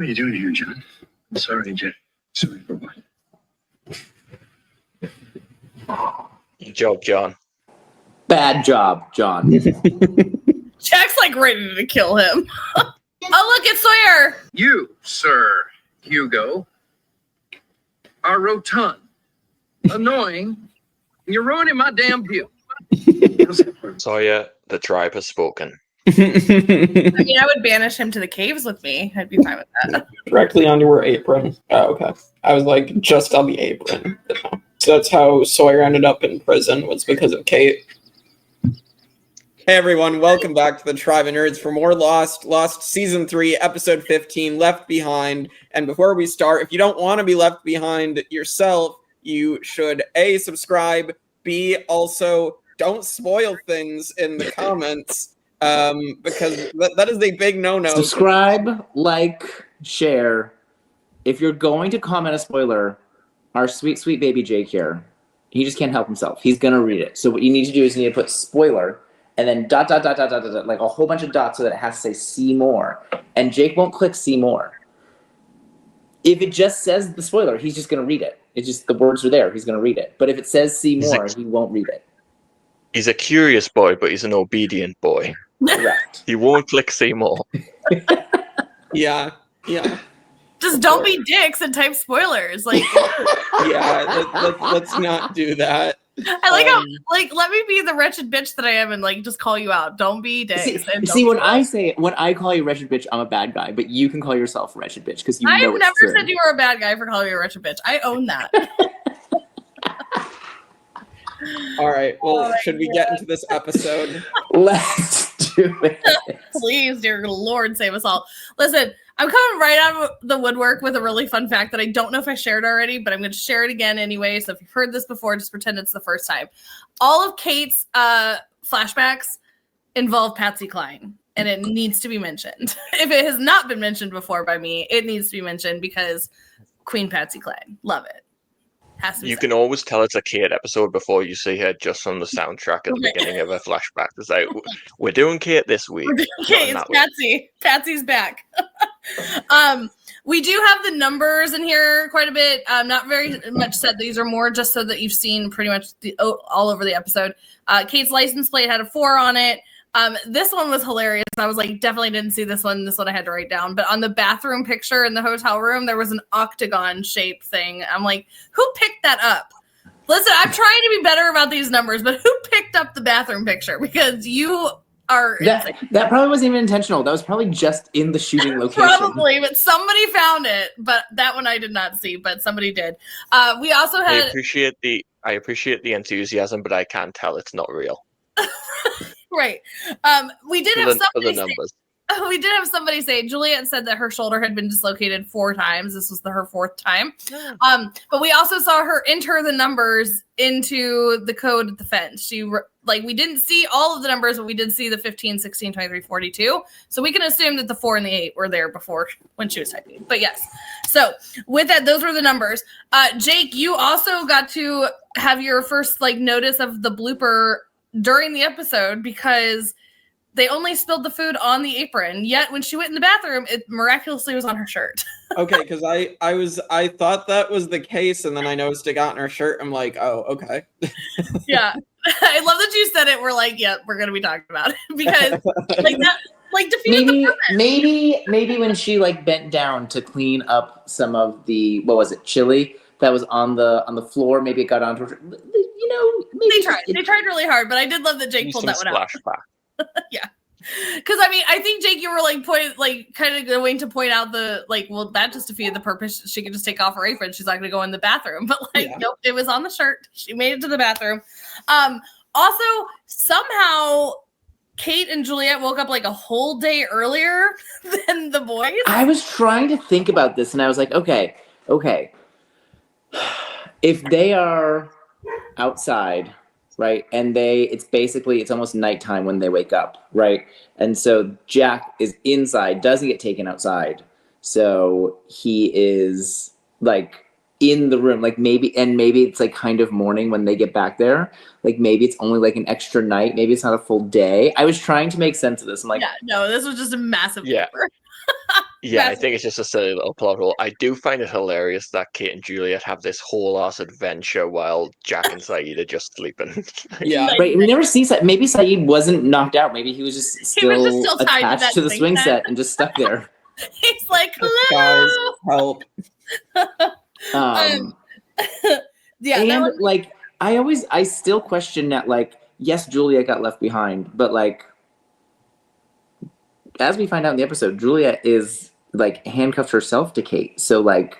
What are you doing here, John? I'm sorry, Jack. Sorry for what? Good job, John. Bad job, John. Jack's like ready to kill him. Oh, look, it's Sawyer. You, Sir Hugo, are rotund, annoying, and you're ruining my damn view. Sawyer, the tribe has spoken. I mean, I would banish him to the caves with me. I'd be fine with that. Directly onto her apron. Oh, okay. I was like, just on the apron. But no. So that's how Sawyer ended up in prison, was because of Kate. Hey everyone, welcome back to the Tribe of Nerds for more Lost Season 3, Episode 15, Left Behind. And before we start, if you don't want to be left behind yourself, you should A, subscribe, B, also don't spoil things in the comments, because that is a big no-no. Subscribe, like, share. If you're going to comment a spoiler, our sweet, sweet baby Jake here, he just can't help himself. He's going to read it. So what you need to do is you need to put spoiler, and then ... like a whole bunch of dots so that it has to say see more. And Jake won't click see more. If it just says the spoiler, he's just going to read it. It's just the words are there. He's going to read it. But if it says see more, he won't read it. He's a curious boy, but he's an obedient boy. Correct. He won't click see more. Yeah. Just don't be dicks and type spoilers. Like, Yeah, let's not do that. I like how, like, let me be the wretched bitch that I am and, like, just call you out. Don't be dicks. When I call you wretched bitch, I'm a bad guy, but you can call yourself wretched bitch because you know it's I've never true. said you were a bad guy for calling me a wretched bitch. I own that. All right, well, should we get into this episode? Let's do it. Please, dear Lord, save us all. Listen, I'm coming right out of the woodwork with a really fun fact that I don't know if I shared already, but I'm going to share it again anyway. So if you've heard this before, just pretend it's the first time. All of Kate's flashbacks involve Patsy Cline, and it needs to be mentioned. If it has not been mentioned before by me, it needs to be mentioned because Queen Patsy Cline. Love it. Has to be You said. can always tell it's a Kate episode before you see her just from the soundtrack at the beginning of her flashback. It's like, we're doing Kate this week. Okay, it's Patsy. Patsy's back. We do have the numbers in here quite a bit. Not very much said. These are more just so that you've seen pretty much all over the episode. Kate's license plate had a 4 on it. This one was hilarious. I was like, definitely didn't see this one. This one I had to write down. But on the bathroom picture in the hotel room, there was an octagon shaped thing. I'm like, who picked that up? Listen, I'm trying to be better about these numbers, but who picked up the bathroom picture? Because you are that probably wasn't even intentional. That was probably just in the shooting location. Probably, but somebody found it. But that one I did not see, but somebody did. We also had. I appreciate the enthusiasm, but I can tell it's not real. Right. We did have somebody say, numbers. We did have somebody say Juliet said that her shoulder had been dislocated 4 times. This was her 4th time. But we also saw her enter the numbers into the code at the fence. We didn't see all of the numbers, but we did see the 15, 16, 23, 42. So we can assume that the 4 and the 8 were there before when she was typing. But yes. So with that, those were the numbers. Jake, you also got to have your first notice of the blooper during the episode because they only spilled the food on the apron. Yet when she went in the bathroom, it miraculously was on her shirt. Okay, because I thought that was the case, and then I noticed it got on her shirt. I'm like, oh, okay. Yeah, I love that you said it. We're like, yeah, we're gonna be talking about it because that defeated the purpose. Maybe when she bent down to clean up some of the chili that was on the floor, maybe it got onto her. Maybe they tried really hard, but I did love that Jake pulled that one out. Yeah, because I think Jake, you were kind of going to point out that just defeated the purpose. She could just take off her apron. She's not going to go in the bathroom, but nope, it was on the shirt. She made it to the bathroom. Also, somehow Kate and Juliet woke up a whole day earlier than the boys. I was trying to think about this, and I was like, okay, if they are outside, right, and it's almost nighttime when they wake up, right, and so Jack is inside, doesn't get taken outside, so he is in the room, maybe it's kind of morning when they get back there, maybe it's only an extra night, maybe it's not a full day. I was trying to make sense of this. I'm like, yeah, no, this was just a massive blooper. Yeah, I That's- think it's just a silly little plot hole. I do find it hilarious that Kate and Juliet have this whole ass adventure while Jack and Saeed are just sleeping. Yeah. Right, we never see Saeed. Maybe Saeed wasn't knocked out. Maybe he was just still, still tied to attached that to the swing swing set. set and just stuck there. He's like, Guys, hello. help. Yeah, and that was, like I still question that. Like, yes, Juliet got left behind, but like, as we find out in the episode, Juliet is like handcuffed herself to Kate. So like,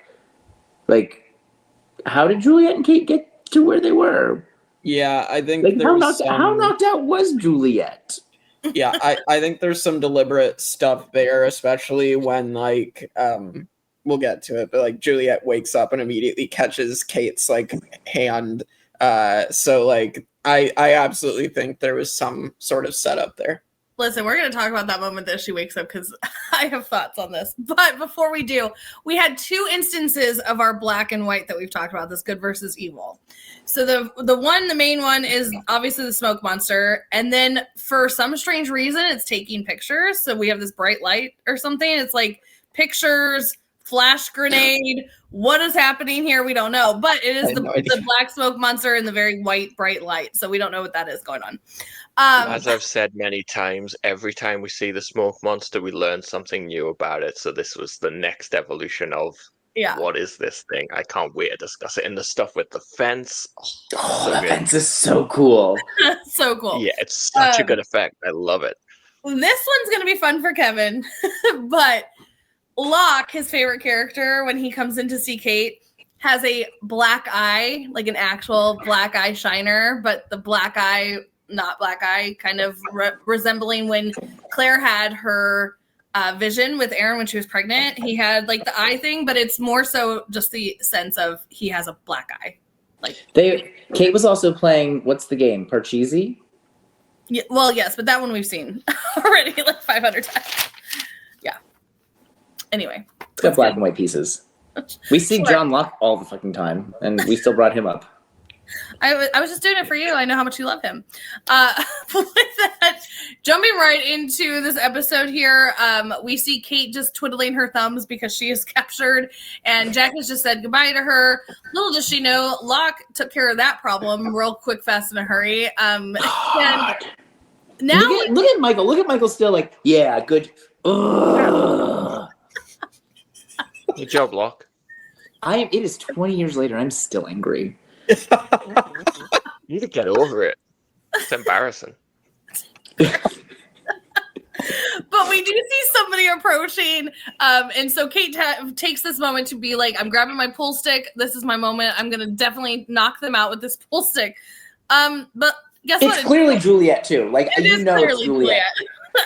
how did Juliet and Kate get to where they were? Yeah, I think Like, how there's knocked out was Juliet? yeah, I think there's some deliberate stuff there, especially when like we'll get to it, but like Juliet wakes up and immediately catches Kate's like hand. So like I absolutely think there was some sort of setup there. listen, we're going to talk about that moment that she wakes up because I have thoughts on this. But before we do, we had two instances of our black and white that we've talked about, this good versus evil. So the main one is obviously the smoke monster. And then for some strange reason, it's taking pictures. So we have this bright light or something. It's like pictures, flash grenade. What is happening here? We don't know. But it is the black smoke monster and the very white bright light. So we don't know what that is going on. As I've said many times, every time we see the smoke monster, we learn something new about it. So this was the next evolution of what is this thing? I can't wait to discuss it. And the stuff with the fence. Oh, so the good. fence is so cool. So cool. Yeah, it's such a good effect. I love it. This one's going to be fun for Kevin. But Locke, his favorite character, when he comes in to see Kate, has a black eye, like an actual black eye shiner, but the black eye, not black eye, kind of resembling when Claire had her vision with Aaron when she was pregnant. He had like the eye thing, but it's more so just the sense of he has a black eye. Like Kate was also playing, what's the game? Parcheesi? Yeah, well, yes, but that one we've seen already like 500 times. Yeah. Anyway. It's got black and white pieces. We see Sure. John Locke all the fucking time, and we still brought him up. I was just doing it for you. I know how much you love him. With that, jumping right into this episode here, we see Kate just twiddling her thumbs because she is captured, and Jack has just said goodbye to her. Little does she know, Locke took care of that problem real quick, fast, in a hurry. And now Look at Michael. Look at Michael still like, yeah, good. Ugh. Good job, Locke. It is 20 years later. I'm still angry. You need to get over it. It's embarrassing. But we do see somebody approaching, and so Kate takes this moment to be like, I'm grabbing my pool stick. This is my moment. I'm going to definitely knock them out with this pool stick. But guess what? It's clearly Juliet, too. Like, you know it's Juliet.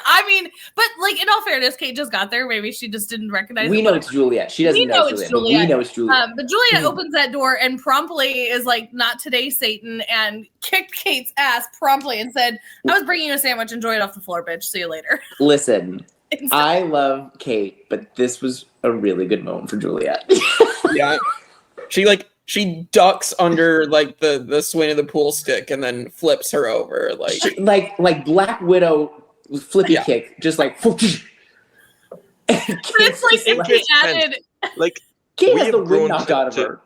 I mean, but like in all fairness, Kate just got there. Maybe she just didn't recognize We it. know it's Juliet. She doesn't know it's Juliet. We know it's Juliet. But Juliet opens that door and promptly is like, not today, Satan, and kicked Kate's ass promptly and said, I was bringing you a sandwich. Enjoy it off the floor, bitch. See you later. Listen, I love Kate, but this was a really good moment for Juliet. Yeah. She ducks under like the swing of the pool stick and then flips her over like Black Widow flippy kick, just like. It's like he added. Like Kate has the wind knocked out of her.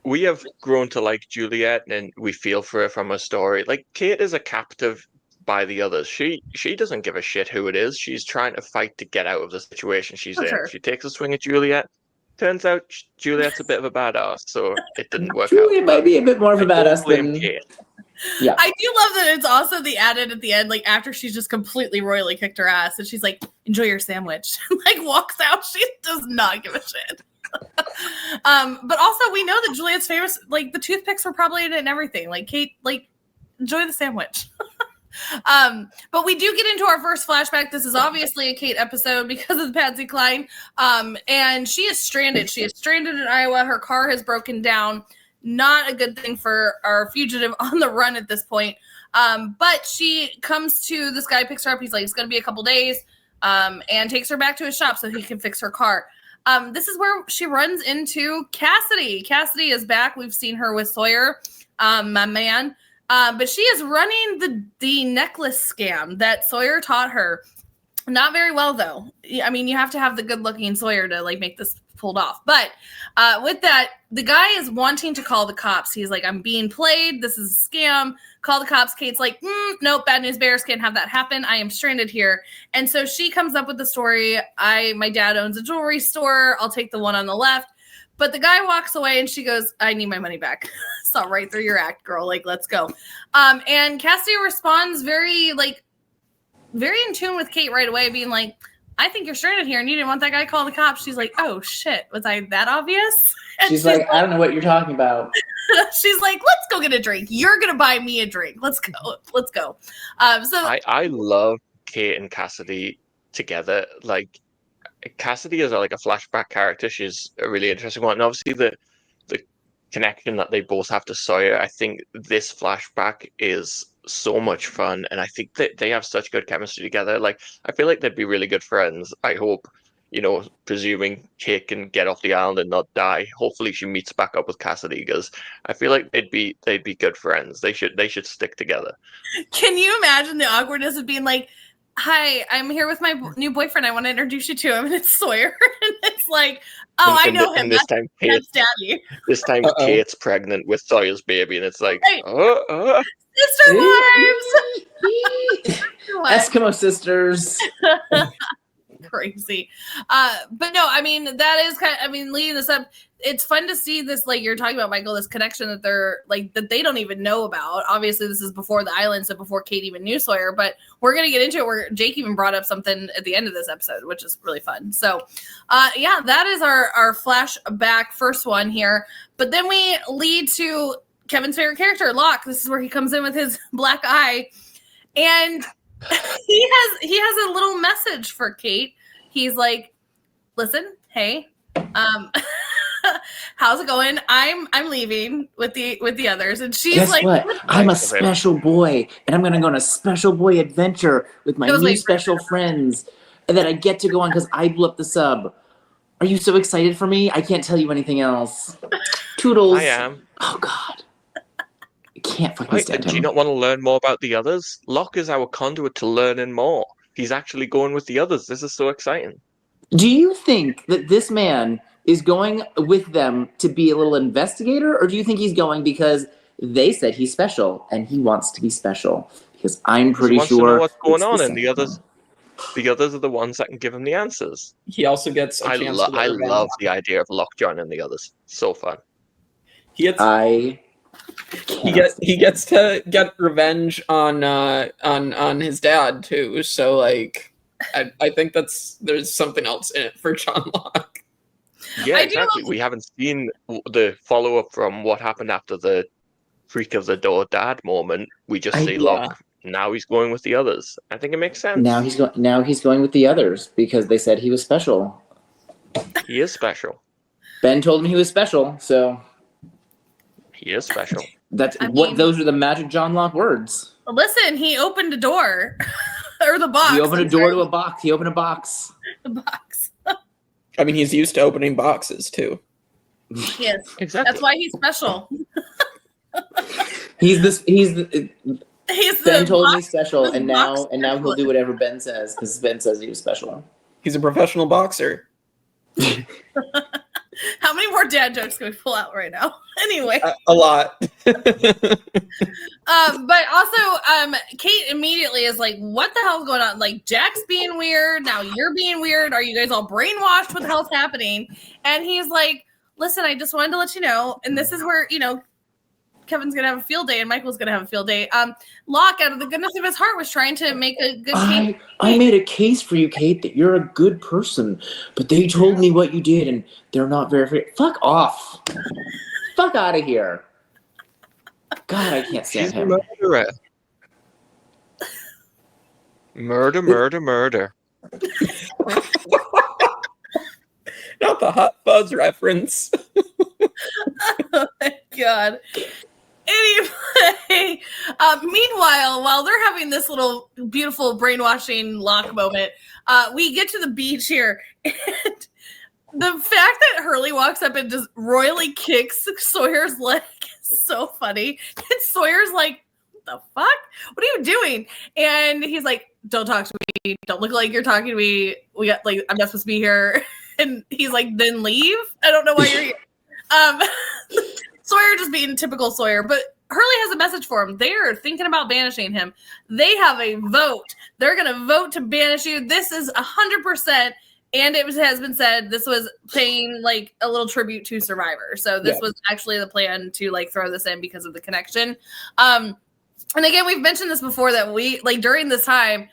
We have grown to like Juliet, and we feel for her from her story. Like Kate is a captive by the others. She doesn't give a shit who it is. She's trying to fight to get out of the situation she's in. Sure. She takes a swing at Juliet. Turns out Juliet's a bit of a badass, so it didn't work Juliet out. might be a bit more of a badass than Kate. Yeah. I do love that it's also the added at the end, like after she's just completely royally kicked her ass, and she's like, "Enjoy your sandwich." Like walks out. She does not give a shit. But also we know that Juliet's famous. Like the toothpicks were probably in it and everything. Like Kate, like enjoy the sandwich. But we do get into our first flashback. This is obviously a Kate episode because of the Patsy Cline. And she is stranded. She is stranded in Iowa. Her car has broken down. Not a good thing for our fugitive on the run at this point. But she comes to this guy, picks her up. He's like, it's going to be a couple days, and takes her back to his shop so he can fix her car. This is where she runs into Cassidy. Cassidy is back. We've seen her with Sawyer, my man. But she is running the necklace scam that Sawyer taught her. Not very well, though. I mean, you have to have the good-looking Sawyer to like make this pulled off. But with that, the guy is wanting to call the cops. He's like, I'm being played. This is a scam. Call the cops. Kate's like, nope, bad news bears, can't have that happen. I am stranded here. And so she comes up with the story. My dad owns a jewelry store. I'll take the one on the left. But the guy walks away and she goes, I need my money back. Saw right through your act, girl. Like, let's go. And Cassidy responds very in tune with Kate right away, being like, I think you're stranded here and you didn't want that guy to call the cops. She's like, oh shit, was I that obvious? And she's like, I don't know what you're talking about. She's like, let's go get a drink. You're gonna buy me a drink. Let's go. So I love Kate and Cassidy together. Like, Cassidy is like a flashback character. She's a really interesting one. And obviously the connection that they both have to Sawyer, I think this flashback is so much fun, and I think that they have such good chemistry together. Like, I feel like they'd be really good friends. I hope, presuming Kate can get off the island and not die, hopefully she meets back up with Cassidy, because I feel like they'd be good friends. They should stick together. Can you imagine the awkwardness of being like, hi, I'm here with my new boyfriend. I want to introduce you to him. And it's Sawyer. And it's like, I know him. And that's Daddy. This time Kate's pregnant with Sawyer's baby. And it's like, Sister wives! Eskimo sisters. Crazy. But no, I mean, that is leading this up, it's fun to see this, like you're talking about, Michael, this connection that they're like, that they don't even know about. Obviously, this is before the island, so before Kate even knew Sawyer, but we're going to get into it where Jake even brought up something at the end of this episode, which is really fun. So, that is our flashback first one here. But then we lead to Kevin's favorite character, Locke. This is where he comes in with his black eye, and he has a little message for Kate. He's like, listen, hey, how's it going? I'm leaving with the others. And she's Guess like, what? I'm a special boy, and I'm gonna go on a special boy adventure with my new special friends that I get to go on because I blew up the sub. Are you so excited for me? I can't tell you anything else. Toodles. I am. Oh God. I can't fucking stand him. Do you not want to learn more about the others? Locke is our conduit to learning more. He's actually going with the others. This is so exciting. Do you think that this man is going with them to be a little investigator, or do you think he's going because they said he's special and he wants to be special? Because I'm pretty sure he wants to know what's going on, and the others are the ones that can give him the answers. He also gets a chance to I love the idea of Locke joining the others. So fun. He gets to get revenge on his dad too. So like, I think there's something else in it for John Locke. Yeah, exactly. We haven't seen the follow up from what happened after the freak of the door dad moment. We just see Locke. Now he's going with the others. I think it makes sense. Now he's going with the others because they said he was special. He is special. Ben told him he was special, so he is special. Those are the magic John Locke words. Listen, he opened a door. Or the box. He opened a door to a box. He opened a box. The box. I mean, he's used to opening boxes too. Yes, exactly. That's why he's special. Ben told me special, and now he'll do whatever Ben says because Ben says he was special. He's a professional boxer. How many more dad jokes can we pull out right now? Anyway, a lot. But also, Kate immediately is like, "What the hell's going on? Like, Jack's being weird. Now you're being weird. Are you guys all brainwashed? What the hell's happening?" And he's like, "Listen, I just wanted to let you know." And this is where Kevin's gonna have a field day and Michael's gonna have a field day. Locke, out of the goodness of his heart, was trying to make a good case. I made a case for you, Kate, that you're a good person, but they told me what you did, and they're not very. Fuck off! Fuck out of here! God, I can't stand him. Murder. Not the Hot Fuzz reference. Oh my God. Anyway, meanwhile, while they're having this little beautiful brainwashing Locke moment, we get to the beach here, and the fact that Hurley walks up and just royally kicks Sawyer's leg is so funny. And Sawyer's like, what the fuck? what are you doing? And he's like, don't talk to me. Don't look like you're talking to me. We got like, I'm not supposed to be here. And he's like, then leave. I don't know why you're here. Sawyer just being typical Sawyer, but Hurley has a message for him. They are thinking about banishing him. They have a vote. They're going to vote to banish you. This is 100%. And it has been said this was paying like a little tribute to Survivor. So this was actually the plan to like throw this in because of the connection. And again, we've mentioned this before that we like during this time,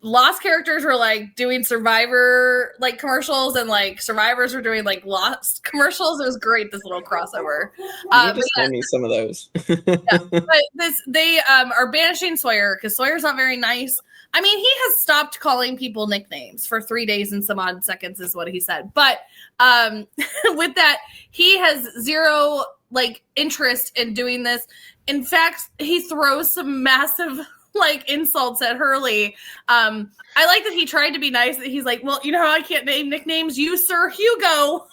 Lost characters were like doing Survivor like commercials and like Survivors were doing like Lost commercials. It was great, this little crossover. You just send me some of those. But they are banishing Sawyer because Sawyer's not very nice. I mean, he has stopped calling people nicknames for 3 days and some odd seconds is what he said. But with that, he has zero like interest in doing this. In fact, he throws some massive like insults at Hurley. I like that he tried to be nice. That he's like, well, you know how I can't name nicknames? You, Sir Hugo.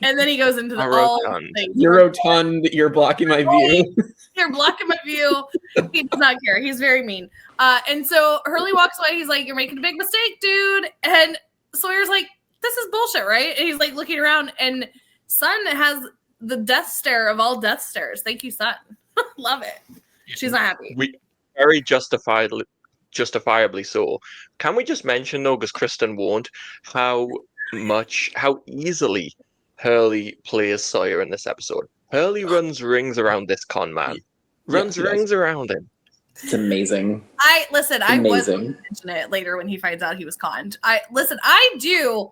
And then he goes into the all things. You're rotund. You're blocking my view. You're blocking my view. He does not care. He's very mean. And so Hurley walks away. He's like, you're making a big mistake, dude. And Sawyer's like, this is bullshit, right? And he's like looking around, and Sun has the death stare of all death stares. Thank you, Sun. Love it. She's not happy. We very justifiably so. Can we just mention though, because Kristen warned, how easily Hurley plays Sawyer in this episode. Hurley runs rings around this con man. Rings around him. It's amazing. I was going to mention it later when he finds out he was conned. I do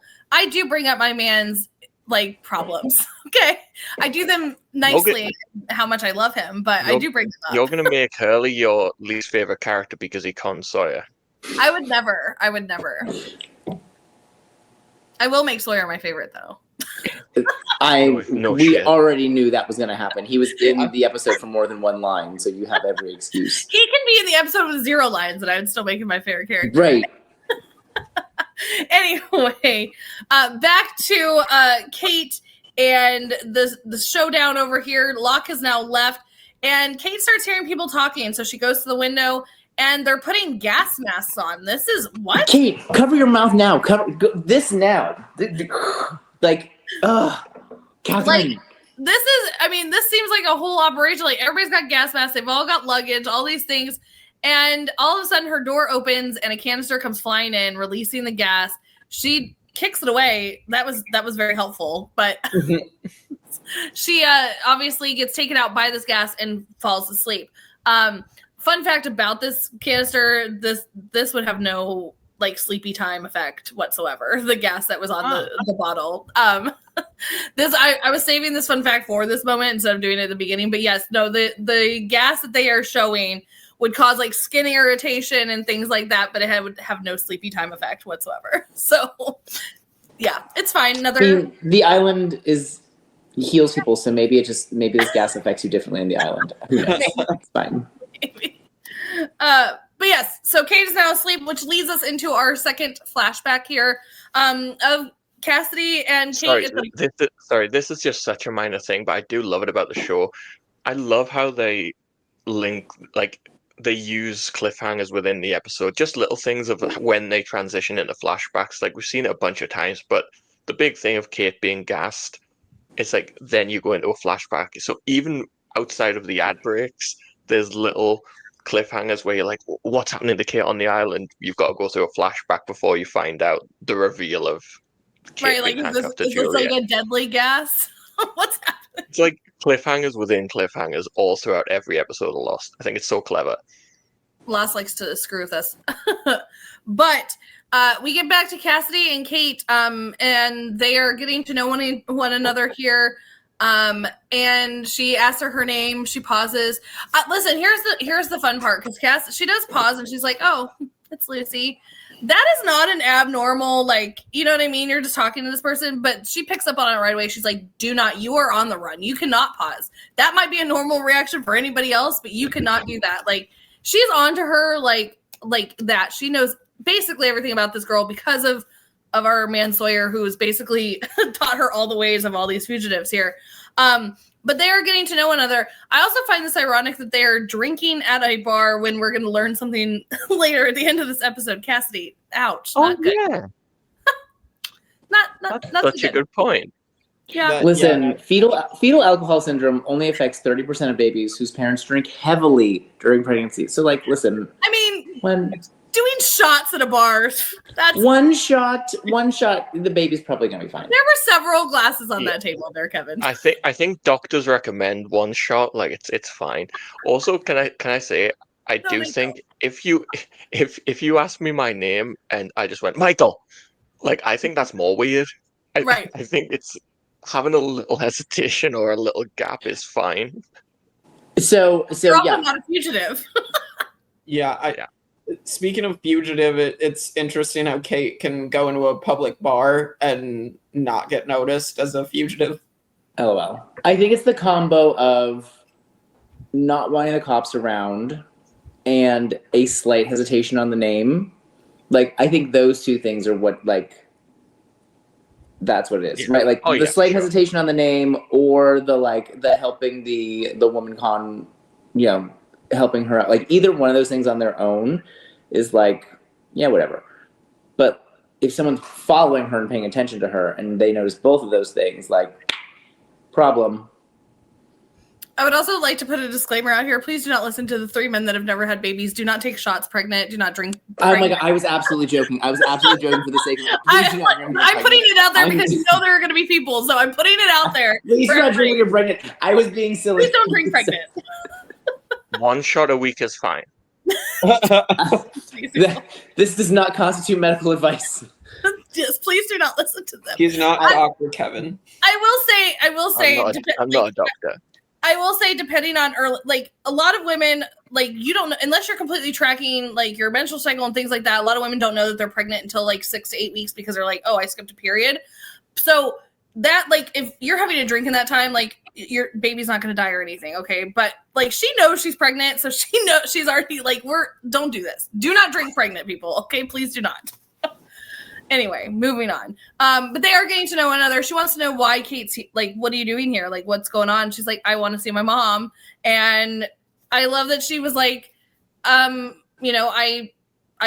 bring up my man's like problems. Okay. I do them nicely, how much I love him, but I do bring them up. You're gonna make Hurley your least favorite character because he cons Sawyer. I would never. I will make Sawyer my favorite though. We already knew that was going to happen. He was in the episode for more than one line, so you have every excuse. He can be in the episode with 0 lines, and I would still make him my favorite character. Right. Anyway, back to Kate and the showdown over here. Locke has now left, and Kate starts hearing people talking, so she goes to the window. And they're putting gas masks on. This is what? Kate, cover your mouth now. This now. Like, Catherine. Like, this seems like a whole operation. Like, everybody's got gas masks. They've all got luggage, all these things. And all of a sudden, her door opens and a canister comes flying in, releasing the gas. She kicks it away. That was very helpful. But she obviously gets taken out by this gas and falls asleep. Fun fact about this canister, this would have no like sleepy time effect whatsoever. The gas that was on the bottle. I was saving this fun fact for this moment instead of doing it at the beginning. But yes, no, the gas that they are showing would cause like skin irritation and things like that, but it would have no sleepy time effect whatsoever. So yeah, it's fine. The island heals people, so maybe this gas affects you differently on the island. Who knows? It's fine. But yes, so Kate is now asleep, which leads us into our second flashback here of Cassidy and Kate. This is just such a minor thing, but I do love it about the show. I love how they link, like, they use cliffhangers within the episode, just little things of when they transition into flashbacks. Like, we've seen it a bunch of times, but the big thing of Kate being gassed, it's like, then you go into a flashback. So even outside of the ad breaks, there's little cliffhangers where you're like, what's happening to Kate on the island? You've got to go through a flashback before you find out the reveal of Kate being handcuffed to Juliet. Is this like a deadly gas? What's happening? It's like cliffhangers within cliffhangers all throughout every episode of Lost. I think it's so clever. Lost likes to screw with us. But we get back to Cassidy and Kate, and they are getting to know one another here. And she asks her name. She pauses. Listen, here's the fun part, because she does pause and she's like, "Oh, it's Lucy." That is not an abnormal, like, you know what I mean? You're just talking to this person, but she picks up on it right away. She's like, you are on the run. You cannot pause. That might be a normal reaction for anybody else, but you cannot do that. Like, she's on to her like that. She knows basically everything about this girl because of our man Sawyer, who has basically taught her all the ways of all these fugitives here. But they are getting to know one another. I also find this ironic that they are drinking at a bar when we're going to learn something later at the end of this episode. Cassidy, ouch. Oh, not good. yeah. Not Such a good point. Yeah. Listen, fetal alcohol syndrome only affects 30% of babies whose parents drink heavily during pregnancy. So, like, listen. I mean, when doing shots at a bar, that's... One shot, the baby's probably going to be fine. There were several glasses on that table there, Kevin. I think doctors recommend one shot. Like, it's fine. Also, can I say, I do think if you ask me my name and I just went, Michael, like, I think that's more weird. I think it's having a little hesitation or a little gap is fine. So You're yeah. also not a fugitive. Speaking of fugitive, it's interesting how Kate can go into a public bar and not get noticed as a fugitive. LOL. I think it's the combo of not wanting the cops around and a slight hesitation on the name. Like, I think those two things are what, like, that's what it is, right? Like, the slight hesitation on the name, or the helping the woman con, helping her out. Like, either one of those things on their own is like, yeah, whatever. But if someone's following her and paying attention to her and they notice both of those things, like, problem. I would also like to put a disclaimer out here. Please do not listen to the 3 men that have never had babies. Do not take shots pregnant. Do not drink. Oh my God, I was absolutely joking. For the sake of it. I'm putting it out there because you know there are going to be people. So I'm putting it out there. Please do not drink when you're pregnant. I was being silly. Please don't drink pregnant. One shot a week is fine. This does not constitute medical advice. Yes, please do not listen to them. He's not Dr. Kevin. I will say. I'm not a doctor. I will say, depending on early, like, a lot of women, like, you don't know, unless you're completely tracking, like, your menstrual cycle and things like that. A lot of women don't know that they're pregnant until like 6 to 8 weeks because they're like, oh, I skipped a period. So that, like, if you're having a drink in that time, like, your baby's not going to die or anything. Okay. But, like, she knows she's pregnant. So she knows she's already like, don't do this. Do not drink pregnant, people. Okay. Please do not. Anyway, moving on. But they are getting to know one another. She wants to know why Kate's like, what are you doing here? Like, what's going on? She's like, I want to see my mom. And I love that she was like, I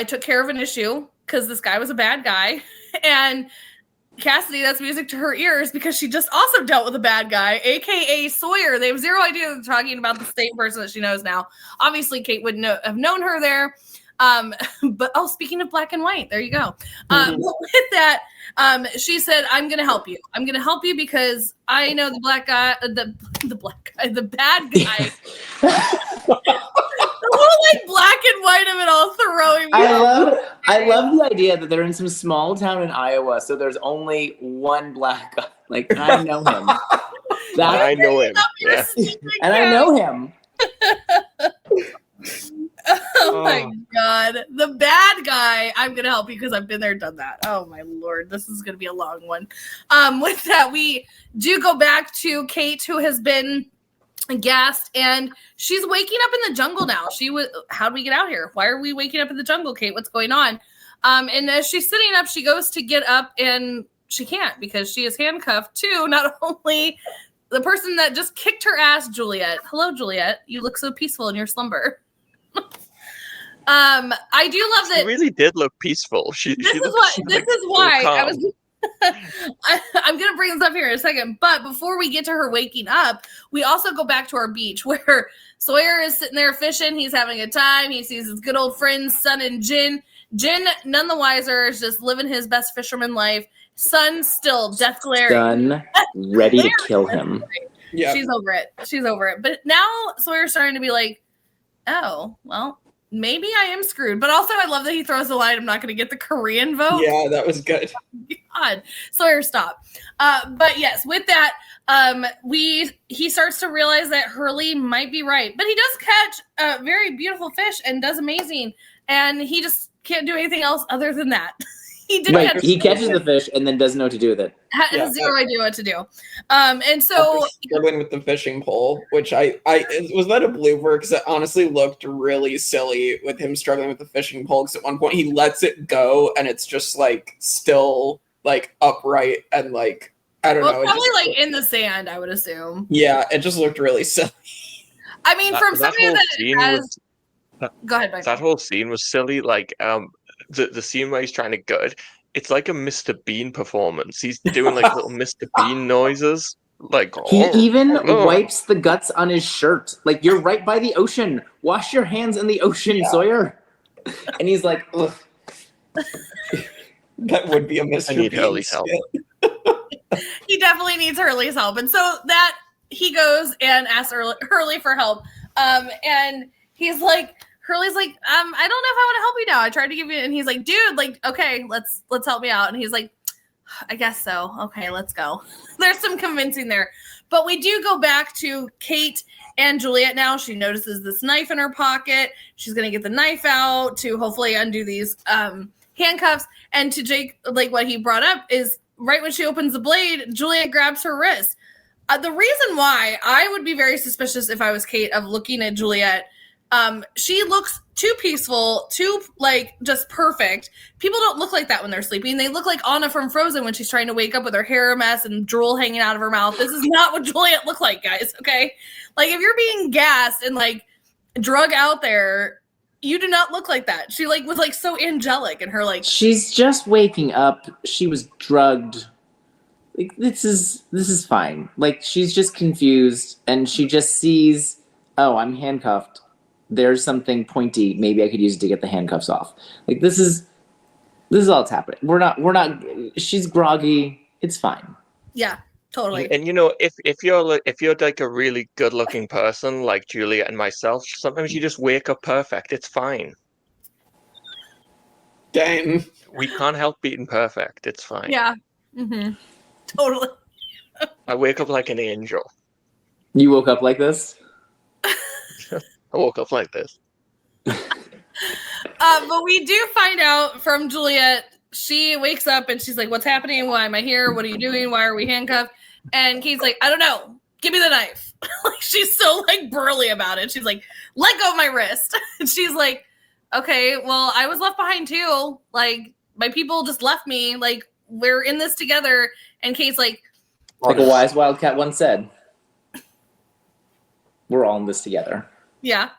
took care of an issue because this guy was a bad guy. And Cassidy, that's music to her ears because she just also dealt with a bad guy, aka Sawyer. They have zero idea that they're talking about the same person that she knows now. Obviously, Kate would have known her there. But speaking of black and white, there you go. With that, she said, I'm going to help you. I'm going to help you because I know the black guy, the bad guy. The whole like black and white of it all throwing me. I love the idea that they're in some small town in Iowa, so there's only one black guy. Like, I know him. I know him. Yeah. And I know him. Oh my God. The bad guy. I'm going to help you because I've been there, done that. Oh my Lord. This is going to be a long one. With that, we do go back to Kate, who has been gassed, and she's waking up in the jungle now. How'd we get out here? Why are we waking up in the jungle, Kate? What's going on? And as she's sitting up, she goes to get up and she can't because she is handcuffed to not only the person that just kicked her ass, Juliet. Hello, Juliet. You look so peaceful in your slumber. I do love that. She really did look peaceful. This is why I was. I'm gonna bring this up here in a second, but before we get to her waking up, we also go back to our beach where Sawyer is sitting there fishing. He's having a time. He sees his good old friends, Sun and Jin. Jin, none the wiser, is just living his best fisherman life. Sun still death glaring. Sun ready to kill him. Yeah, she's over it. But now Sawyer's starting to be like, oh, well, maybe I am screwed. But also I love that he throws the line, I'm not going to get the Korean vote. Yeah, that was good. God. Sawyer, stop. But yes, with that, he starts to realize that Hurley might be right. But he does catch a very beautiful fish and does amazing. And he just can't do anything else other than that. He catches the fish and then doesn't know what to do with it. Has zero idea what to do. And so struggling with the fishing pole, which I was that a blooper because it honestly looked really silly with him struggling with the fishing pole because at one point he lets it go and it's just like still like upright and like I don't know. Well, probably like in the sand, I would assume. Yeah, it just looked really silly. I mean, from somebody that has. Go ahead, Michael. That whole scene was silly. Like, the scene where he's trying to gut. It's like a Mr. Bean performance. He's doing like little Mr. Bean noises. Like he even wipes the guts on his shirt. Like, you're right by the ocean. Wash your hands in the ocean, Sawyer. And he's like, ugh. That would be a Mr. I need Bean Hurley's help. He definitely needs Hurley's help. And so that he goes and asks Hurley for help. And he's like, Hurley's like, I don't know if I want to help you now. I tried to give you, and he's like, dude, like, okay, let's help me out. And he's like, I guess so. Okay, let's go. There's some convincing there. But we do go back to Kate and Juliet now. She notices this knife in her pocket. She's going to get the knife out to hopefully undo these handcuffs. And to Jake, like what he brought up is right when she opens the blade, Juliet grabs her wrist. The reason why I would be very suspicious if I was Kate of looking at Juliet, she looks too peaceful, too like just perfect. People don't look like that when they're sleeping. They look like Anna from Frozen when she's trying to wake up with her hair a mess and drool hanging out of her mouth. This is not what Juliet looked like, guys. Okay, like if you're being gassed and like drug out there, you do not look like that. She like was like so angelic and her like. She's just waking up. She was drugged. Like, this is fine. Like, she's just confused and she just sees, oh, I'm handcuffed. There's something pointy. Maybe I could use it to get the handcuffs off. Like, this is all that's happening. We're not, she's groggy. It's fine. Yeah, totally. And you know, if you're like a really good looking person like Juliet and myself, sometimes you just wake up perfect. It's fine. Dang. We can't help being perfect. It's fine. Yeah. Mm-hmm. Totally. I wake up like an angel. You woke up like this? I woke up like this. But we do find out from Juliet, she wakes up and she's like, what's happening? Why am I here? What are you doing? Why are we handcuffed? And Kate's like, I don't know. Give me the knife. Like, she's so like burly about it. She's like, let go of my wrist. And she's like, okay, well, I was left behind too. Like, my people just left me. Like, we're in this together. And Kate's like a wise wildcat once said, we're all in this together. Yeah.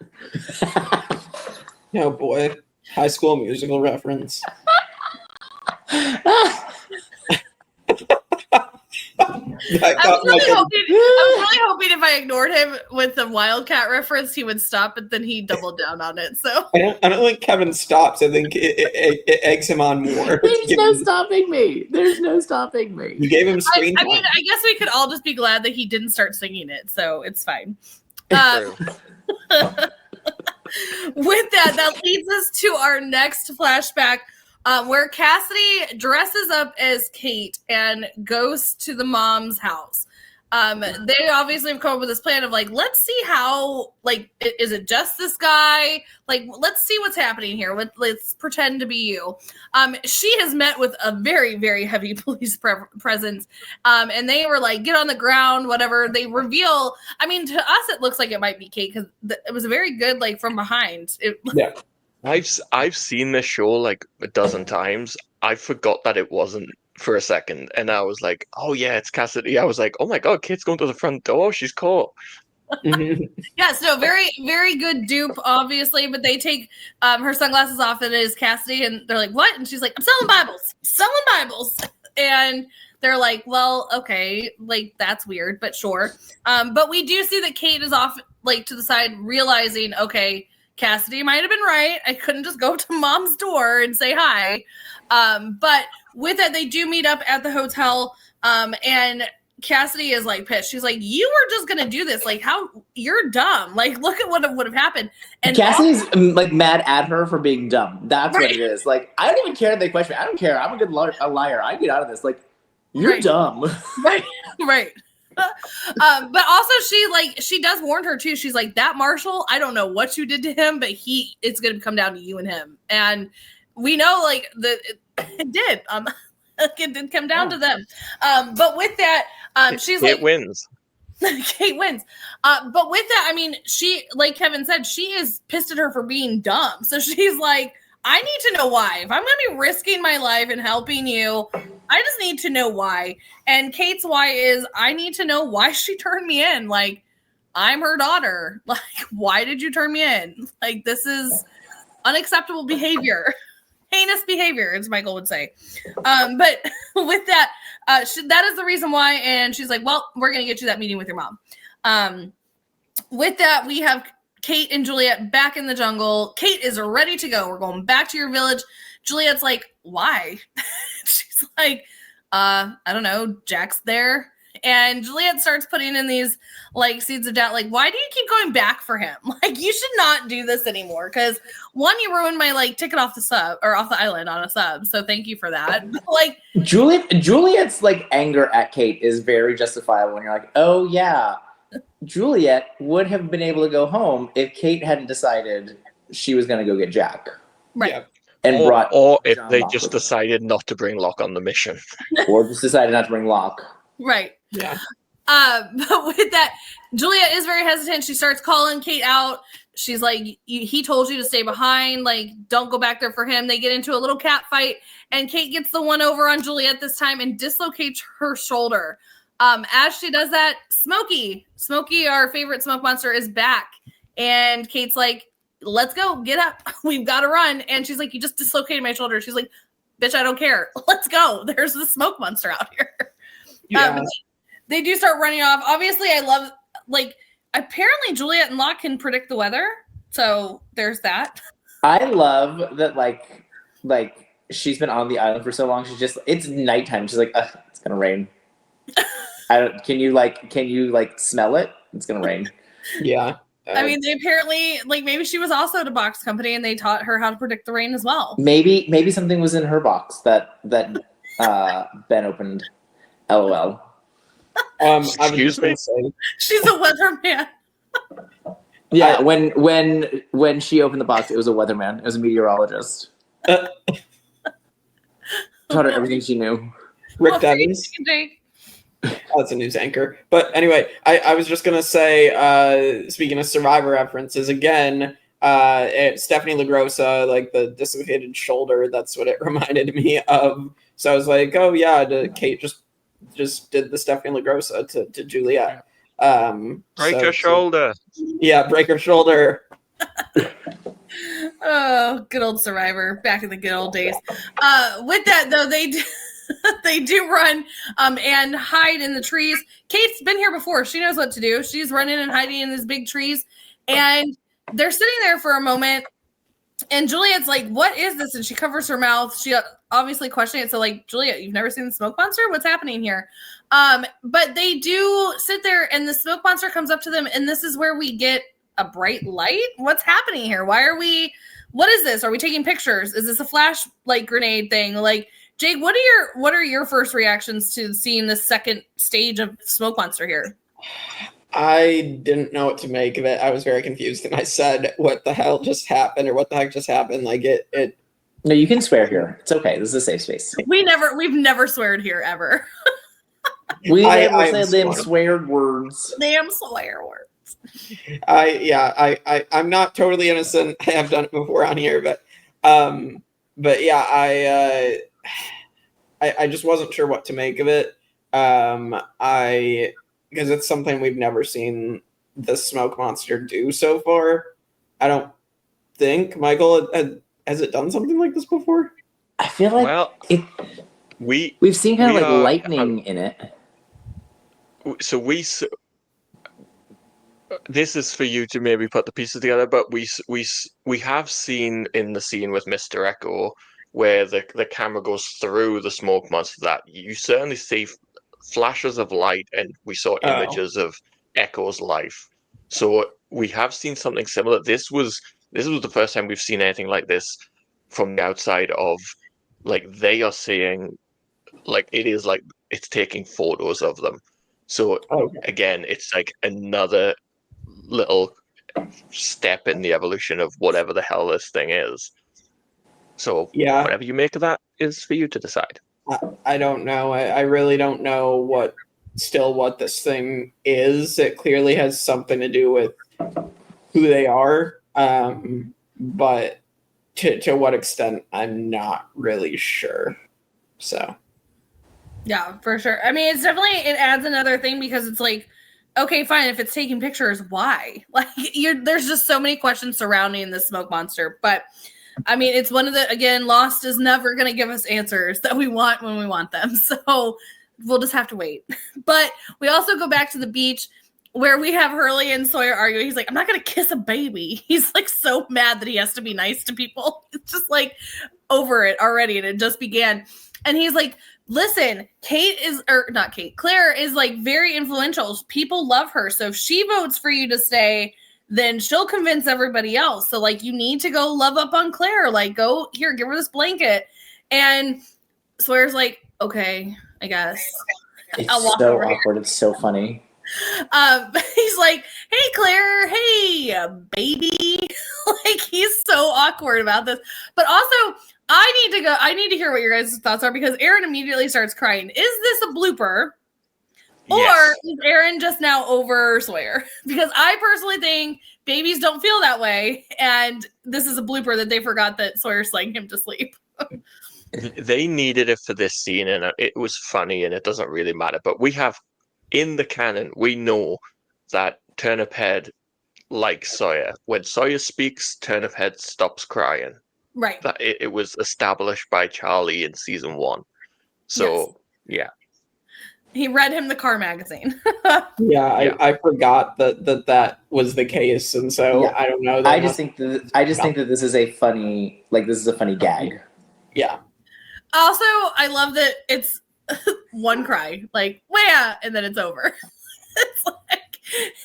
Oh boy. High School Musical reference. I was really hoping if I ignored him with the Wildcat reference, he would stop, but then he doubled down on it. So I don't think Kevin stops. I think it eggs him on more. There's no stopping me. There's no stopping me. You gave him screen time. I mean, I guess we could all just be glad that he didn't start singing it, so it's fine. With that leads us to our next flashback, where Cassidy dresses up as Kate and goes to the mom's house. They obviously have come up with this plan of like, let's see how, like, is it just this guy? Like, let's see what's happening here. Let's pretend to be you. She has met with a very, very heavy police presence. And they were like, get on the ground, whatever. They reveal, I mean, to us, it looks like it might be Kate because it was a very good, like, from behind. Yeah. I've seen this show like a dozen times. I forgot that it wasn't for a second, and I was like, "Oh yeah, it's Cassidy." I was like, "Oh my god, Kate's going to the front door. She's caught." Yes, no, very, very good dupe, obviously. But they take her sunglasses off, and it is Cassidy, and they're like, "What?" And she's like, "I'm selling Bibles," and they're like, "Well, okay, like that's weird, but sure." But we do see that Kate is off, like to the side, realizing, okay, Cassidy might have been right. I couldn't just go to mom's door and say hi. But with that, they do meet up at the hotel. And Cassidy is like pissed. She's like, you were just going to do this. Like, how you're dumb. Like, look at what would have happened. And Cassidy's like mad at her for being dumb. That's right. What it is. Like, I don't even care if they question me. I don't care. I'm a good liar. I get out of this. Like, you're right. Dumb. Right. But also she does warn her too. She's like, that Marshall, I don't know what you did to him, but it's going to come down to you and him. And we know like that it did. It did come down to them. But with that, she's like, Kate wins. Kate wins. But with that, I mean, she, like Kevin said, she is pissed at her for being dumb. So she's like, I need to know why. If I'm going to be risking my life and helping you, I just need to know why. And Kate's why is I need to know why she turned me in. Like, I'm her daughter. Like, why did you turn me in? Like, this is unacceptable behavior. Heinous behavior, as Michael would say. But with that, that is the reason why. And she's like, well, we're going to get you that meeting with your mom. With that, we have Kate and Juliet back in the jungle. Kate is ready to go. We're going back to your village. Juliet's like, why? She's like, I don't know. Jack's there. And Juliet starts putting in these like seeds of doubt. Like, why do you keep going back for him? Like, you should not do this anymore. Because one, you ruined my like ticket off the island on a sub. So thank you for that. But, like, Juliet's like anger at Kate is very justifiable. And you're like, oh yeah. Juliet would have been able to go home if Kate hadn't decided she was going to go get Jack. Right. Yeah. And or if John they Locke just with them. decided not to bring Locke on the mission. Or just decided not to bring Locke. Right. Yeah. But with that, Juliet is very hesitant. She starts calling Kate out. She's like, he told you to stay behind. Like, don't go back there for him. They get into a little cat fight, and Kate gets the one over on Juliet this time and dislocates her shoulder. As she does that, Smokey, our favorite smoke monster, is back. And Kate's like, let's go, get up. We've got to run. And she's like, you just dislocated my shoulder. She's like, bitch, I don't care. Let's go. There's the smoke monster out here. Yeah. They do start running off. Obviously, I love, like, apparently Juliet and Locke can predict the weather. So there's that. I love that, like she's been on the island for so long. It's nighttime. She's like, it's going to rain. Can you smell it? It's going to rain. Yeah. I mean, they apparently, like, maybe she was also at a box company and they taught her how to predict the rain as well. Maybe something was in her box that Ben opened. LOL. Excuse me? She's a weatherman. Yeah, when she opened the box, it was a weatherman. It was a meteorologist. Taught her everything she knew. Rick Devins. Oh, it's a news anchor. But anyway, I was just going to say, speaking of Survivor references, again, Stephanie LaGrossa, like the dislocated shoulder, that's what it reminded me of. So I was like, oh yeah, Kate just did the Stephanie LaGrossa to Juliet. Break her shoulder. Yeah, break her shoulder. Oh, good old Survivor, back in the good old days. With that, though, they do run and hide in the trees. Kate's been here before. She knows what to do. She's running and hiding in these big trees. And they're sitting there for a moment. And Juliet's like, what is this? And she covers her mouth. She obviously questioning it. So, like, Juliet, you've never seen the smoke monster? What's happening here? But they do sit there, and the smoke monster comes up to them. And this is where we get a bright light. What's happening here? What is this? Are we taking pictures? Is this a flash, like, grenade thing? Like, Jake, what are your first reactions to seeing the second stage of smoke monster here? I didn't know what to make of it. I was very confused, and I said, "What the hell just happened?" or "What the heck just happened?" Like it. No, you can swear here. It's okay. This is a safe space. We've never sweared here ever. We never say them swear words. Damn swear words. I'm not totally innocent. I have done it before on here, but yeah, I just wasn't sure what to make of it. Because it's something we've never seen the smoke monster do so far. I don't think. Michael, has it done something like this before? I feel like we've seen kind of like lightning in it. So this is for you to maybe put the pieces together, but we have seen in the scene with Mr. Echo where the camera goes through the smoke monster that you certainly see flashes of light, and we saw images of Echo's life. So we have seen something similar. This was the first time we've seen anything like this from the outside of, like, they are seeing, like, it is like it's taking photos of them. So again, it's like another little step in the evolution of whatever the hell this thing is. So whatever you make of that is for you to decide. I don't know. I really don't know what this thing is. It clearly has something to do with who they are. But to what extent, I'm not really sure. So. Yeah, for sure. I mean, it's definitely, it adds another thing because it's like, okay, fine. If it's taking pictures, why? Like, there's just so many questions surrounding the smoke monster. But I mean, it's one of the, again, Lost is never going to give us answers that we want when we want them. So we'll just have to wait. But we also go back to the beach where we have Hurley and Sawyer arguing. He's like, I'm not going to kiss a baby. He's like so mad that he has to be nice to people. It's just like over it already. And it just began. And he's like, listen, Claire is like very influential. People love her. So if she votes for you to stay, then she'll convince everybody else. So like, you need to go love up on Claire. Like, go here, give her this blanket. And Sawyer's like, okay, I guess. It's so awkward. It's so funny. He's like, hey, Claire, hey, baby. Like, he's so awkward about this. But also, I need to hear what your guys' thoughts are because Aaron immediately starts crying. Is this a blooper? Or is Aaron just now over Sawyer? Because I personally think babies don't feel that way. And this is a blooper that they forgot that Sawyer sang him to sleep. They needed it for this scene, and it was funny, and it doesn't really matter. But we have, in the canon, we know that Turnip Head likes Sawyer. When Sawyer speaks, Turnip Head stops crying. Right. That it was established by Charlie in season 1. So, yeah. He read him the car magazine. I forgot that was the case, and so I don't know. I just think that this is a funny gag. Yeah. Also, I love that it's one cry, like "Wah," and then it's over.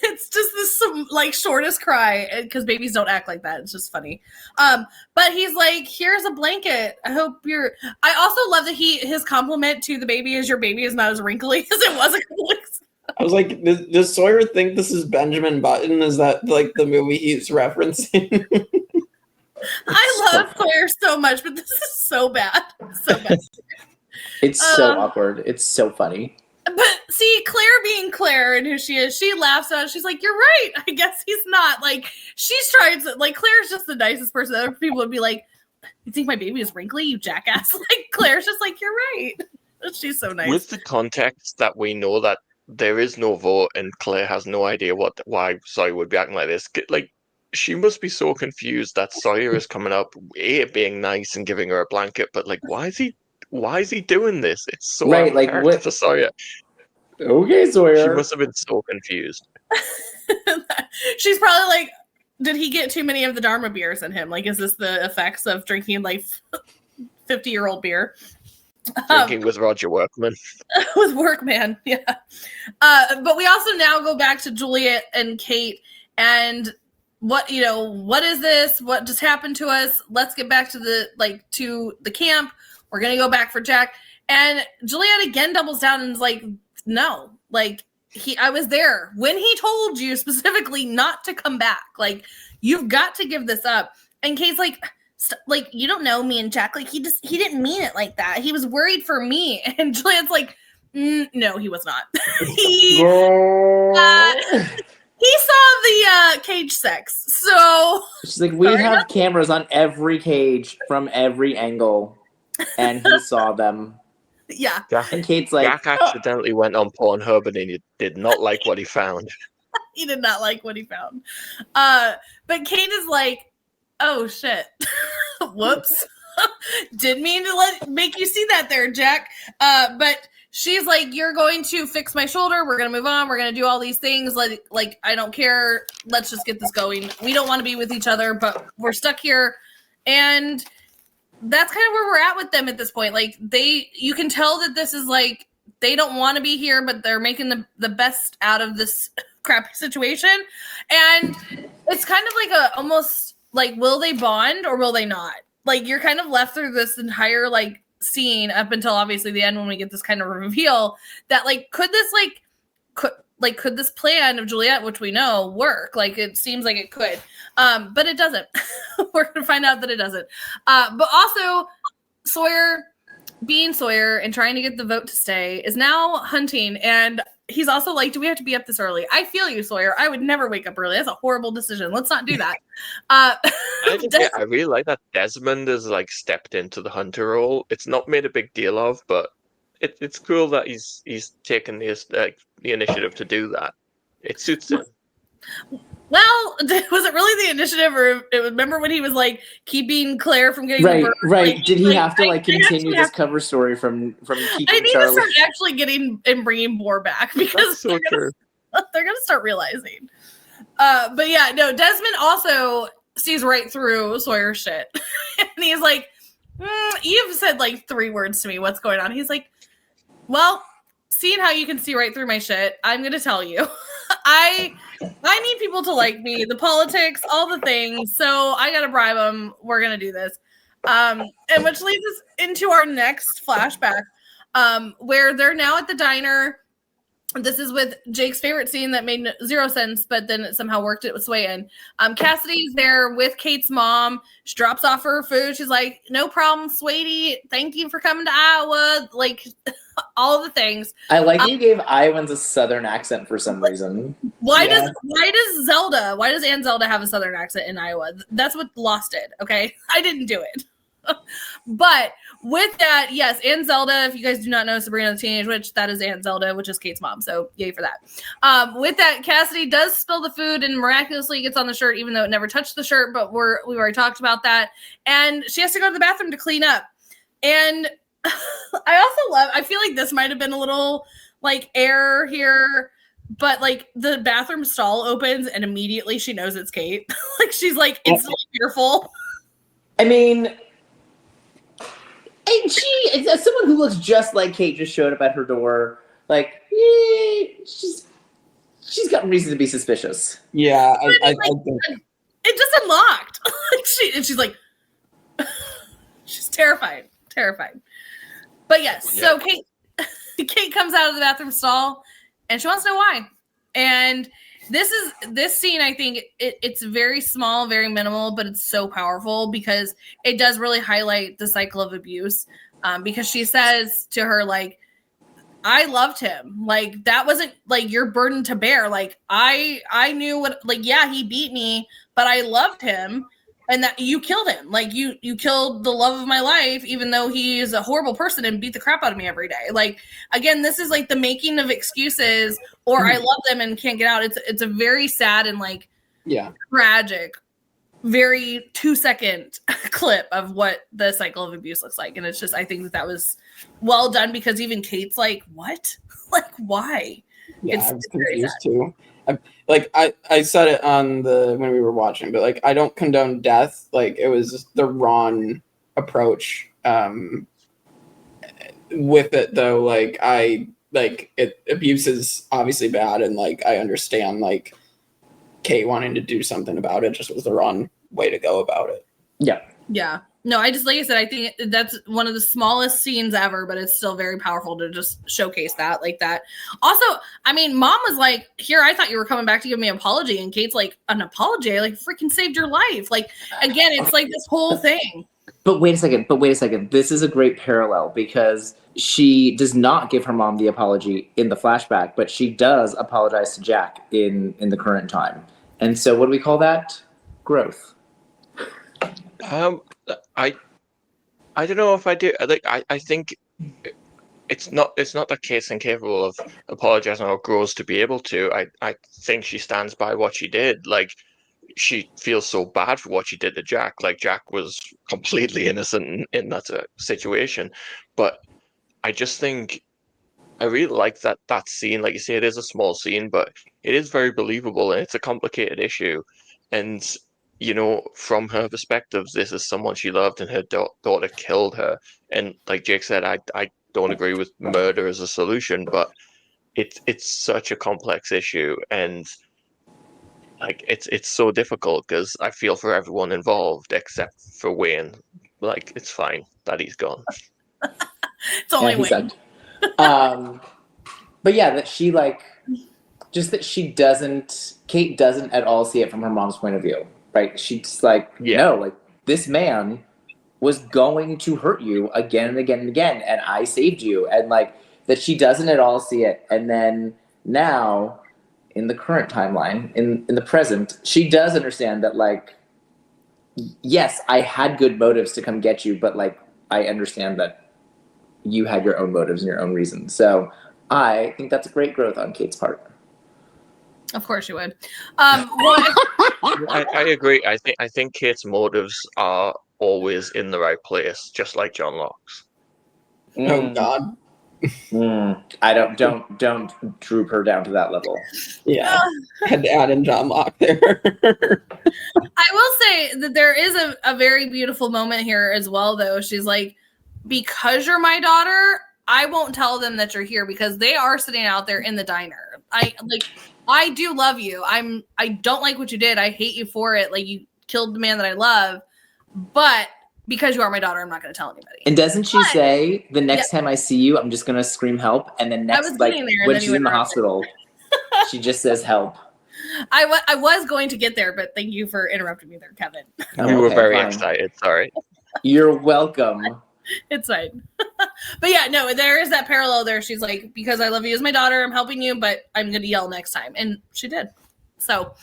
It's just this like shortest cry because babies don't act like that. It's just funny. But he's like, here's a blanket. I hope you're. I also love that his compliment to the baby is your baby is not as wrinkly as it was a couple weeks ago. I was like, does Sawyer think this is Benjamin Button? Is that like the movie he's referencing? I love Sawyer so much, but this is so bad. So bad. It's so awkward. It's so funny. But see, Claire being Claire and who she is, she laughs at it. She's like, you're right. I guess he's not. Like, she's trying to, like, Claire's just the nicest person. Other people would be like, you think my baby is wrinkly, you jackass? Like, Claire's just like, you're right. She's so nice. With the context that we know that there is no vote and Claire has no idea why Sawyer would be acting like this, like, she must be so confused that Sawyer is coming up, being nice and giving her a blanket, but, like, why is he doing this? It's so right, like what for Sawyer. Okay, Sawyer. She must have been so confused. She's probably like, did he get too many of the Dharma beers in him? Like, is this the effects of drinking like 50-year-old beer? Drinking with Roger Workman. With Workman, yeah. But we also now go back to Juliet and Kate and what is this? What just happened to us? Let's get back to the camp. We're going to go back for Jack. And Juliet again doubles down and is like, no, like I was there when he told you specifically not to come back. Like, you've got to give this up. And Kate's like, you don't know me and Jack. Like, he didn't mean it like that. He was worried for me. And Juliet's like, no, he was not. He saw the cage sex. So she's like, we have cameras on every cage from every angle. And he saw them. Yeah. And Kate's like, Jack accidentally went on Pornhub and he did not like what he found. He did not like what he found. But Kate is like, oh shit. Whoops. Didn't mean to make you see that there, Jack. But she's like, you're going to fix my shoulder. We're going to move on. We're going to do all these things. Like, I don't care. Let's just get this going. We don't want to be with each other, but we're stuck here. And that's kind of where we're at with them at this point. Like, you can tell that this is like, they don't want to be here, but they're making the best out of this crappy situation. And it's kind of like almost like, will they bond or will they not? Like, you're kind of left through this entire like scene up until obviously the end when we get this kind of reveal that like, could this plan of Juliet, which we know, work? Like, it seems like it could. But it doesn't. We're going to find out that it doesn't. But also, Sawyer, being Sawyer and trying to get the vote to stay, is now hunting. And he's also like, do we have to be up this early? I feel you, Sawyer. I would never wake up early. That's a horrible decision. Let's not do that. I really like that Desmond has like stepped into the hunter role. It's not made a big deal of, but it's cool that he's taken the initiative to do that. It suits him. Well, was it really the initiative, or remember when he was like keeping Claire from getting the bird? Right. Like, Did he have to like continue this to, cover story from keeping I need Charlie? to start actually getting and bringing more back because so they're gonna start realizing. But yeah, no. Desmond also sees right through Sawyer's shit, and he's like, "You've said like 3 words to me. What's going on?" He's like, "Well, seeing how you can see right through my shit, I'm gonna tell you." I need people to like me, the politics, all the things. So I gotta bribe them. We're gonna do this, and which leads us into our next flashback, where they're now at the diner. This is with Jake's favorite scene that made 0 sense, but then it somehow worked its way in. Cassidy's there with Kate's mom. She drops off her food. She's like, "No problem, sweetie. Thank you for coming to Iowa." Like, all the things. I like you gave Iowans a southern accent for some reason. Why does Aunt Zelda have a southern accent in Iowa? That's what Lost did, okay? I didn't do it. But with that, yes, Aunt Zelda, if you guys do not know Sabrina the Teenage Witch, that is Aunt Zelda, which is Kate's mom, so yay for that. With that, Cassidy does spill the food and miraculously gets on the shirt, even though it never touched the shirt, but we've already talked about that. And she has to go to the bathroom to clean up. And I feel like this might have been a little like error here, but like the bathroom stall opens and immediately she knows it's Kate. Like she's like instantly fearful. I mean, and she, as someone who looks just like Kate, just showed up at her door. Like, she's got reason to be suspicious. Yeah, I think it just unlocked. She's like, she's terrified. But yes, Yeah. so Kate comes out of the bathroom stall and she wants to know why. And this scene, I think it's very small, very minimal, but it's so powerful because it does really highlight the cycle of abuse. Because she says to her, like, I loved him. Like, that wasn't like your burden to bear. Like, I knew what, like, yeah, he beat me, but I loved him. And that you killed him. Like, you killed the love of my life, even though he is a horrible person and beat the crap out of me every day. Like, again, this is like the making of excuses, or I love them and can't get out. It's a very sad and like tragic, very 2-second clip of what the cycle of abuse looks like. And it's just, I think that was well done because even Kate's like, what? Like, why? Yeah, I was confused too. I said it on when we were watching, but like I don't condone death. Like it was the wrong approach. With it though, abuse is obviously bad, and like I understand like Kate wanting to do something about it just was the wrong way to go about it. Yeah. No, I just, like I said, I think that's one of the smallest scenes ever, but it's still very powerful to just showcase that like that. Also, I mean, Mom was like, here, I thought you were coming back to give me an apology. And Kate's like, an apology? I like freaking saved your life. Like, again, it's like this whole thing. But wait a second. This is a great parallel because she does not give her mom the apology in the flashback, but she does apologize to Jack in the current time. And so what do we call that? Growth. I don't know if I do. Like, I think it's not that Kate's incapable of apologizing or grows to be able to. I think she stands by what she did. Like, she feels so bad for what she did to Jack. Like, Jack was completely innocent in that situation. But I just think I really like that scene. Like you say, it is a small scene, but it is very believable and it's a complicated issue. And you know, from her perspective, this is someone she loved and her daughter killed her. And like Jake said, I don't agree with murder as a solution, but it's such a complex issue. And like, it's so difficult because I feel for everyone involved except for Wayne. Like, it's fine that he's gone. It's only Wayne. But yeah, that she like, just that Kate doesn't at all see it from her mom's point of view. Right? She's like, no, like this man was going to hurt you again and again and again, and I saved you. And like that she doesn't at all see it. And then now, in the current timeline, in the present, she does understand that, like, yes, I had good motives to come get you, but, like, I understand that you had your own motives and your own reasons. So I think that's a great growth on Kate's part. Of course you would. I agree. I think Kate's motives are always in the right place, just like John Locke's. Oh God. I don't droop her down to that level. Yeah. Had to add in John Locke there. I will say that there is a very beautiful moment here as well, though. She's like, because you're my daughter, I won't tell them that you're here because they are sitting out there in the diner. I do love you. I don't like what you did. I hate you for it. Like, you killed the man that I love, but because you are my daughter, I'm not going to tell anybody. And doesn't she say, the next time I see you, I'm just going to scream help? And then next, like, when she's in the hospital, she just says help. I was going to get there, but thank you for interrupting me there, Kevin. You were very excited. Sorry. You're welcome. It's fine. But yeah, no, there is that parallel there. She's like, because I love you as my daughter, I'm helping you, but I'm going to yell next time. And she did. So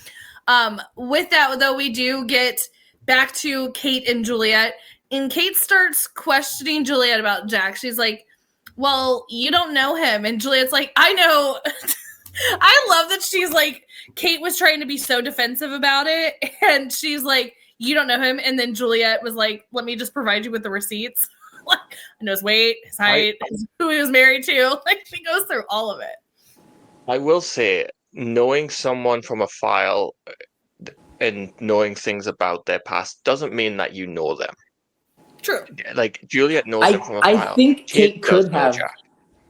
with that, though, we do get back to Kate and Juliet. And Kate starts questioning Juliet about Jack. She's like, well, you don't know him. And Juliet's like, I know. I love that she's like, Kate was trying to be so defensive about it. And she's like, you don't know him. And then Juliet was like, let me just provide you with the receipts. Like, I know his weight, his height, who he was married to. Like, she goes through all of it. I will say, knowing someone from a file and knowing things about their past doesn't mean that you know them. True. Like, Juliet knows him from a file. I think Kate could have. Jack.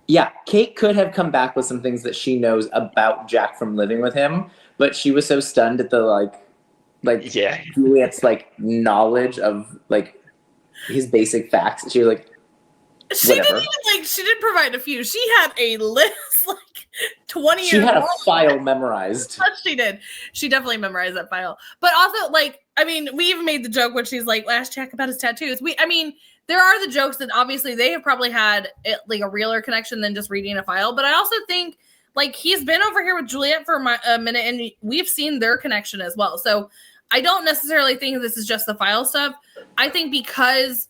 Yeah, Kate could have come back with some things that she knows about Jack from living with him, but she was so stunned at the Juliet's like knowledge of like his basic facts. She was like, whatever. She didn't provide a few. She had a list like 20 years. She had a file memorized. She did. She definitely memorized that file. But also, like, I mean, we even made the joke when she's like, ask Jack about his tattoos. There are the jokes that obviously they have probably had like a realer connection than just reading a file. But I also think like he's been over here with Juliet for a minute and we've seen their connection as well. So I don't necessarily think this is just the file stuff. I think because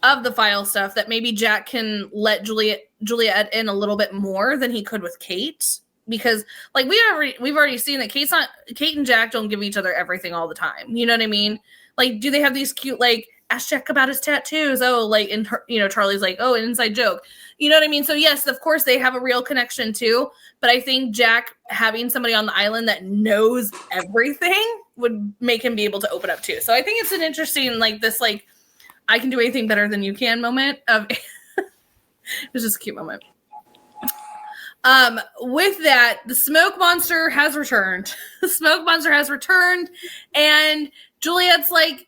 of the file stuff that maybe Jack can let Juliet in a little bit more than he could with Kate. Because like we've already seen that Kate and Jack don't give each other everything all the time. You know what I mean? Like, do they have these cute like ask Jack about his tattoos? Oh, like, and Charlie's like, oh, an inside joke. You know what I mean? So yes, of course they have a real connection too. But I think Jack having somebody on the island that knows everything would make him be able to open up too. So I think it's an interesting like this like I can do anything better than you can moment of. It was just a cute moment. With that, the smoke monster has returned. The smoke monster has returned, and Juliet's like,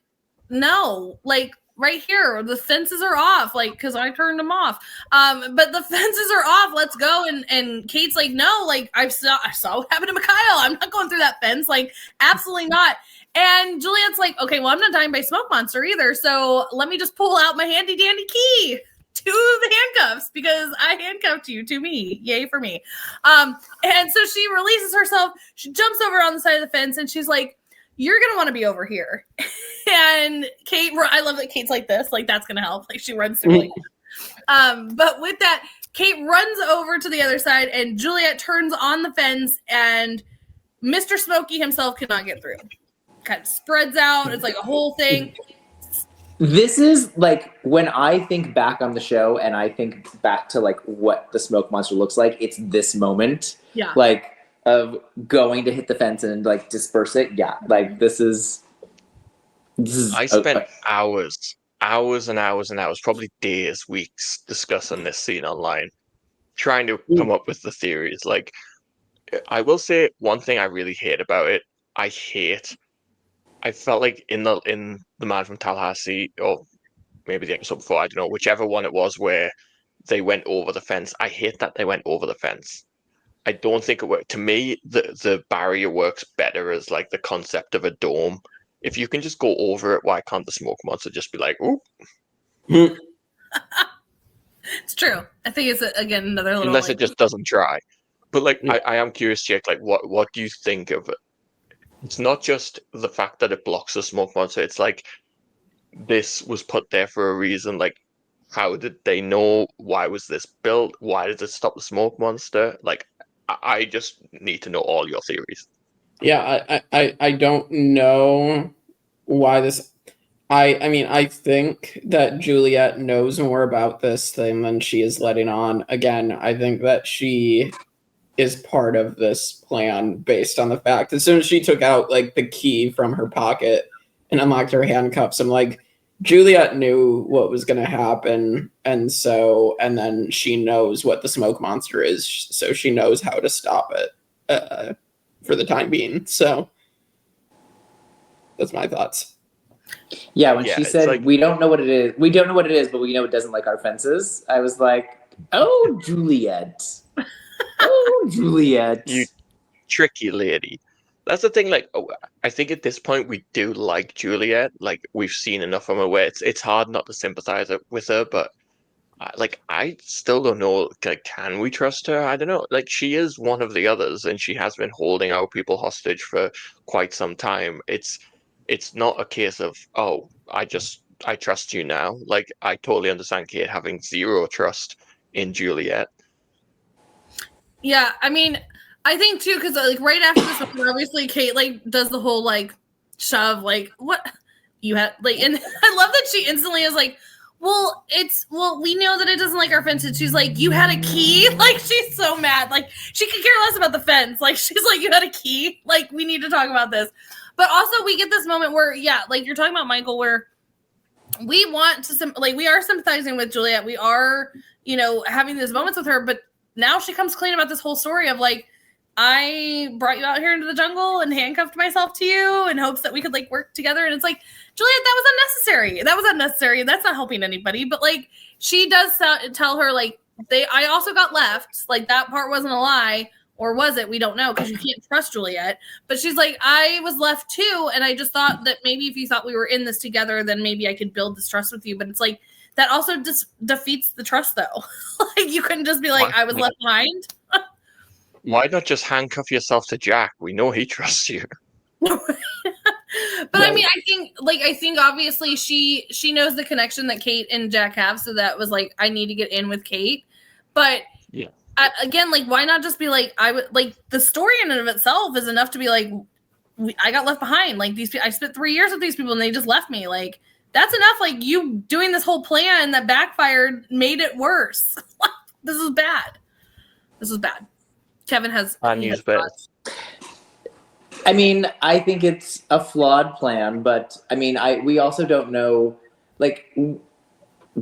no, like right here, the fences are off, like because I turned them off. But the fences are off. Let's go. And Kate's like, no, like I saw what happened to Mikhail. I'm not going through that fence. Like, absolutely not. And Juliet's like, okay, well, I'm not dying by smoke monster either. So let me just pull out my handy dandy key to the handcuffs because I handcuffed you to me. Yay for me. And so she releases herself. She jumps over on the side of the fence and she's like, you're going to want to be over here. And Kate, I love that Kate's like this. Like, that's going to help. Like, she runs through. Like, but with that, Kate runs over to the other side and Juliet turns on the fence and Mr. Smokey himself cannot get through. Kind of spreads out. It's like a whole thing. This is like when I think back on the show and I think back to like what the smoke monster looks like, it's this moment. Yeah. Like of going to hit the fence and like disperse it. Yeah. Like this is I spent hours and hours and hours, probably days, weeks discussing this scene online, trying to come up with the theories. Like, I will say one thing I really hate about it. I felt like in the Man from Tallahassee, or maybe the episode before, I don't know, whichever one it was where they went over the fence. I hate that they went over the fence. I don't think it worked. To me, the barrier works better as like the concept of a dome. If you can just go over it, why can't the smoke monster just be like, ooh? It's true. I think it's, again, another little... Unless it just doesn't try. But like, I am curious, Jake. Like, what do you think of it? It's not just the fact that it blocks the smoke monster. It's like this was put there for a reason. Like, how did they know? Why was this built? Why did it stop the smoke monster? Like, I just need to know all your theories. Yeah, I don't know why this. I mean, I think that Juliet knows more about this thing than she is letting on. Again, I think that she is part of this plan based on the fact as soon as she took out like the key from her pocket and unlocked her handcuffs, I'm like, Juliet knew what was going to happen, and then she knows what the smoke monster is, so she knows how to stop it for the time being. So that's my thoughts. Yeah, when she said, like, we don't know what it is, but we know it doesn't like our fences, I was like, oh, Juliet. Oh, Juliet. You tricky lady. That's the thing, like, I think at this point we do like Juliet. Like, we've seen enough from her where it's hard not to sympathize with her, but like, I still don't know, like, can we trust her? I don't know. Like, she is one of the others, and she has been holding our people hostage for quite some time. It's not a case of, oh, I trust you now. Like, I totally understand Kate having zero trust in Juliet. Yeah, I mean, I think too, because like right after this, obviously Kate like does the whole like shove, like what you had, like, and I love that she instantly is like, well, we know that it doesn't like our fence, and she's like, you had a key, like she's so mad, like she could care less about the fence, like she's like, you had a key, like we need to talk about this. But also we get this moment where, yeah, like you're talking about, Michael, where we want to we are sympathizing with Juliet, we are, you know, having these moments with her, but now she comes clean about this whole story of like, I brought you out here into the jungle and handcuffed myself to you in hopes that we could like work together. And it's like, Juliet, that was unnecessary. That's not helping anybody. But like, she does tell her like, I also got left. Like that part wasn't a lie, or was it? We don't know, because you can't trust Juliet. But she's like, I was left too. And I just thought that maybe if you thought we were in this together, then maybe I could build this trust with you. But it's like, that also defeats the trust, though. Like, you couldn't just be like, I was left behind. Why not just handcuff yourself to Jack? We know he trusts you. But I mean, I think obviously she knows the connection that Kate and Jack have, so that was like, I need to get in with Kate. But yeah, again, like, why not just be like, I would like the story in and of itself is enough to be like, I got left behind. Like I spent 3 years with these people and they just left me. Like, that's enough. Like, you doing this whole plan that backfired made it worse. This is bad. Kevin has unused bit. I mean, I think it's a flawed plan, but I mean, we also don't know, like,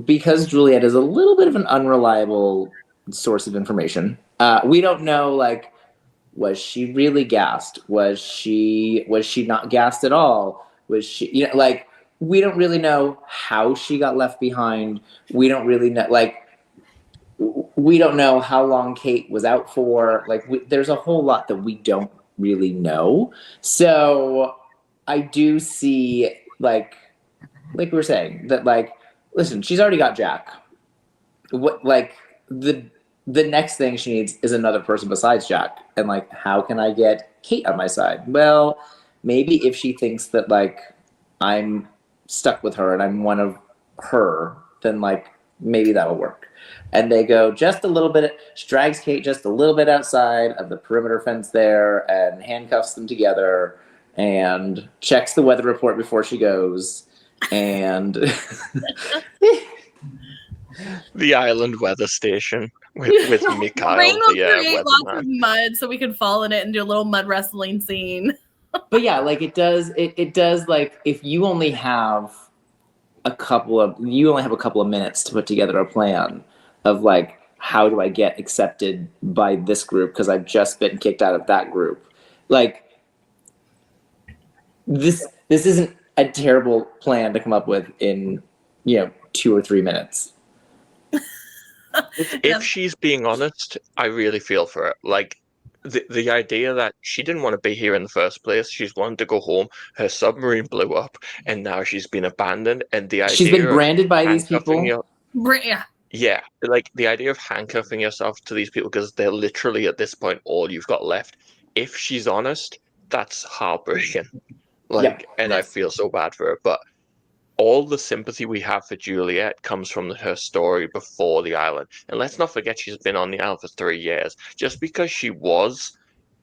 because Juliet is a little bit of an unreliable source of information. We don't know, like, was she really gassed? Was she not gassed at all? Was she, you know, like, we don't really know how she got left behind. We don't really know, like, we don't know how long Kate was out for. Like, there's a whole lot that we don't really know. So I do see, like we were saying, that, like, listen, she's already got Jack. What, like, the next thing she needs is another person besides Jack. And, like, how can I get Kate on my side? Well, maybe if she thinks that, like, I'm stuck with her and I'm one of her, then, like, maybe that'll work. And they go just a little bit, she drags Kate just a little bit outside of the perimeter fence there and handcuffs them together and checks the weather report before she goes. And the island weather station with Mikhail, Rain will the create lots weatherman. of mud so we can fall in it and do a little mud wrestling scene. But yeah, like, it does, like, if you only have a couple of minutes to put together a plan of, like, how do I get accepted by this group because I've just been kicked out of that group. Like, this isn't a terrible plan to come up with in, 2 or 3 minutes. If she's being honest, I really feel for her. Like, the idea that she didn't want to be here in the first place, she's wanted to go home, her submarine blew up, and now she's been abandoned, and the idea she's been branded by these people. Yeah. Yeah, like the idea of handcuffing yourself to these people because they're literally at this point all you've got left. If she's honest, that's heartbreaking. Like, and I feel so bad for her. But all the sympathy we have for Juliet comes from her story before the island. And let's not forget she's been on the island for 3 years. Just because she was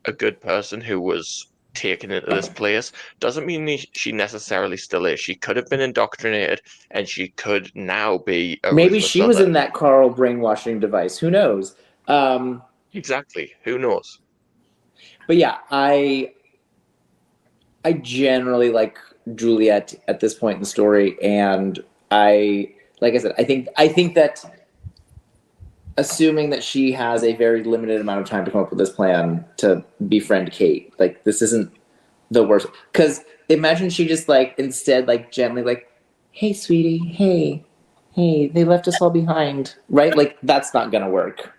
a good person who was taken into this place doesn't mean she necessarily still is. She could have been indoctrinated, and she could now be a Maybe ruthless she was other. in that Carl brainwashing device. Who knows? Exactly. Who knows? But yeah, I generally like Juliet at this point in the story, and like I said, I think that assuming that she has a very limited amount of time to come up with this plan to befriend Kate, like this isn't the worst. Because imagine she just like instead like gently like, hey sweetie, hey, they left us all behind, right? Like that's not gonna work.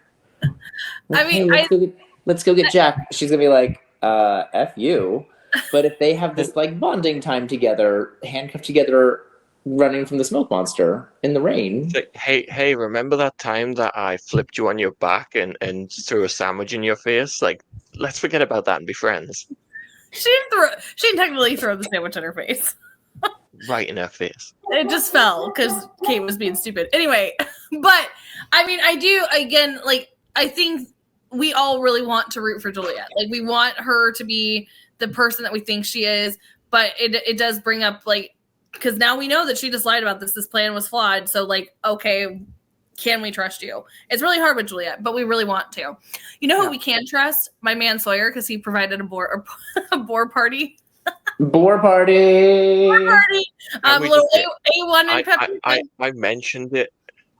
Like, I mean, hey, let's go get Jack. She's gonna be like, F you. But if they have this like bonding time together, handcuffed together, running from the smoke monster in the rain. Like, hey, remember that time that I flipped you on your back and threw a sandwich in your face? Like, let's forget about that and be friends. She didn't technically throw the sandwich in her face. Right in her face. It just fell because Kate was being stupid. Anyway, but I mean, I do, again, like, I think we all really want to root for Juliet. Like, we want her to be the person that we think she is, but it does bring up, like, because now we know that she just lied about this. This plan was flawed. So, like, okay, can we trust you? It's really hard with Juliet, but we really want to. You know who we can trust? My man Sawyer, because he provided a boar party. Boar party. Little A1 and Pepper. I mentioned it.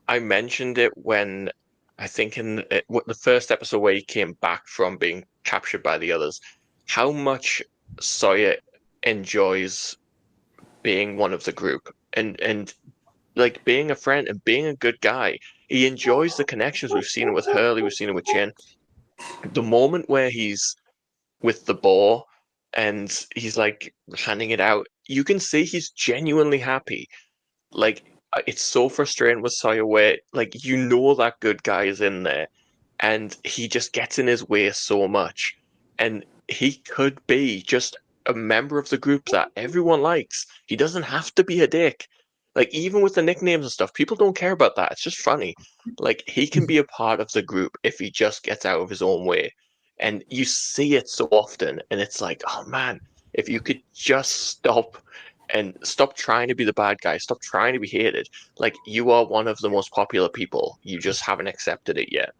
I mentioned it when I think in the first episode where he came back from being captured by the others. How much Sawyer enjoys being one of the group and like being a friend and being a good guy. He enjoys the connections. We've seen it with Hurley. We've seen it with Jen. The moment where he's with the boar and he's like handing it out, you can see he's genuinely happy. Like, it's so frustrating with Sawyer where, like, you know that good guy is in there and he just gets in his way so much. And he could be just a member of the group that everyone likes. He doesn't have to be a dick. Like, even with the nicknames and stuff, people don't care about that. It's just funny. Like, he can be a part of the group if he just gets out of his own way. And you see it so often, and it's like, oh man, if you could just stop trying to be the bad guy, stop trying to be hated. Like, you are one of the most popular people. You just haven't accepted it yet.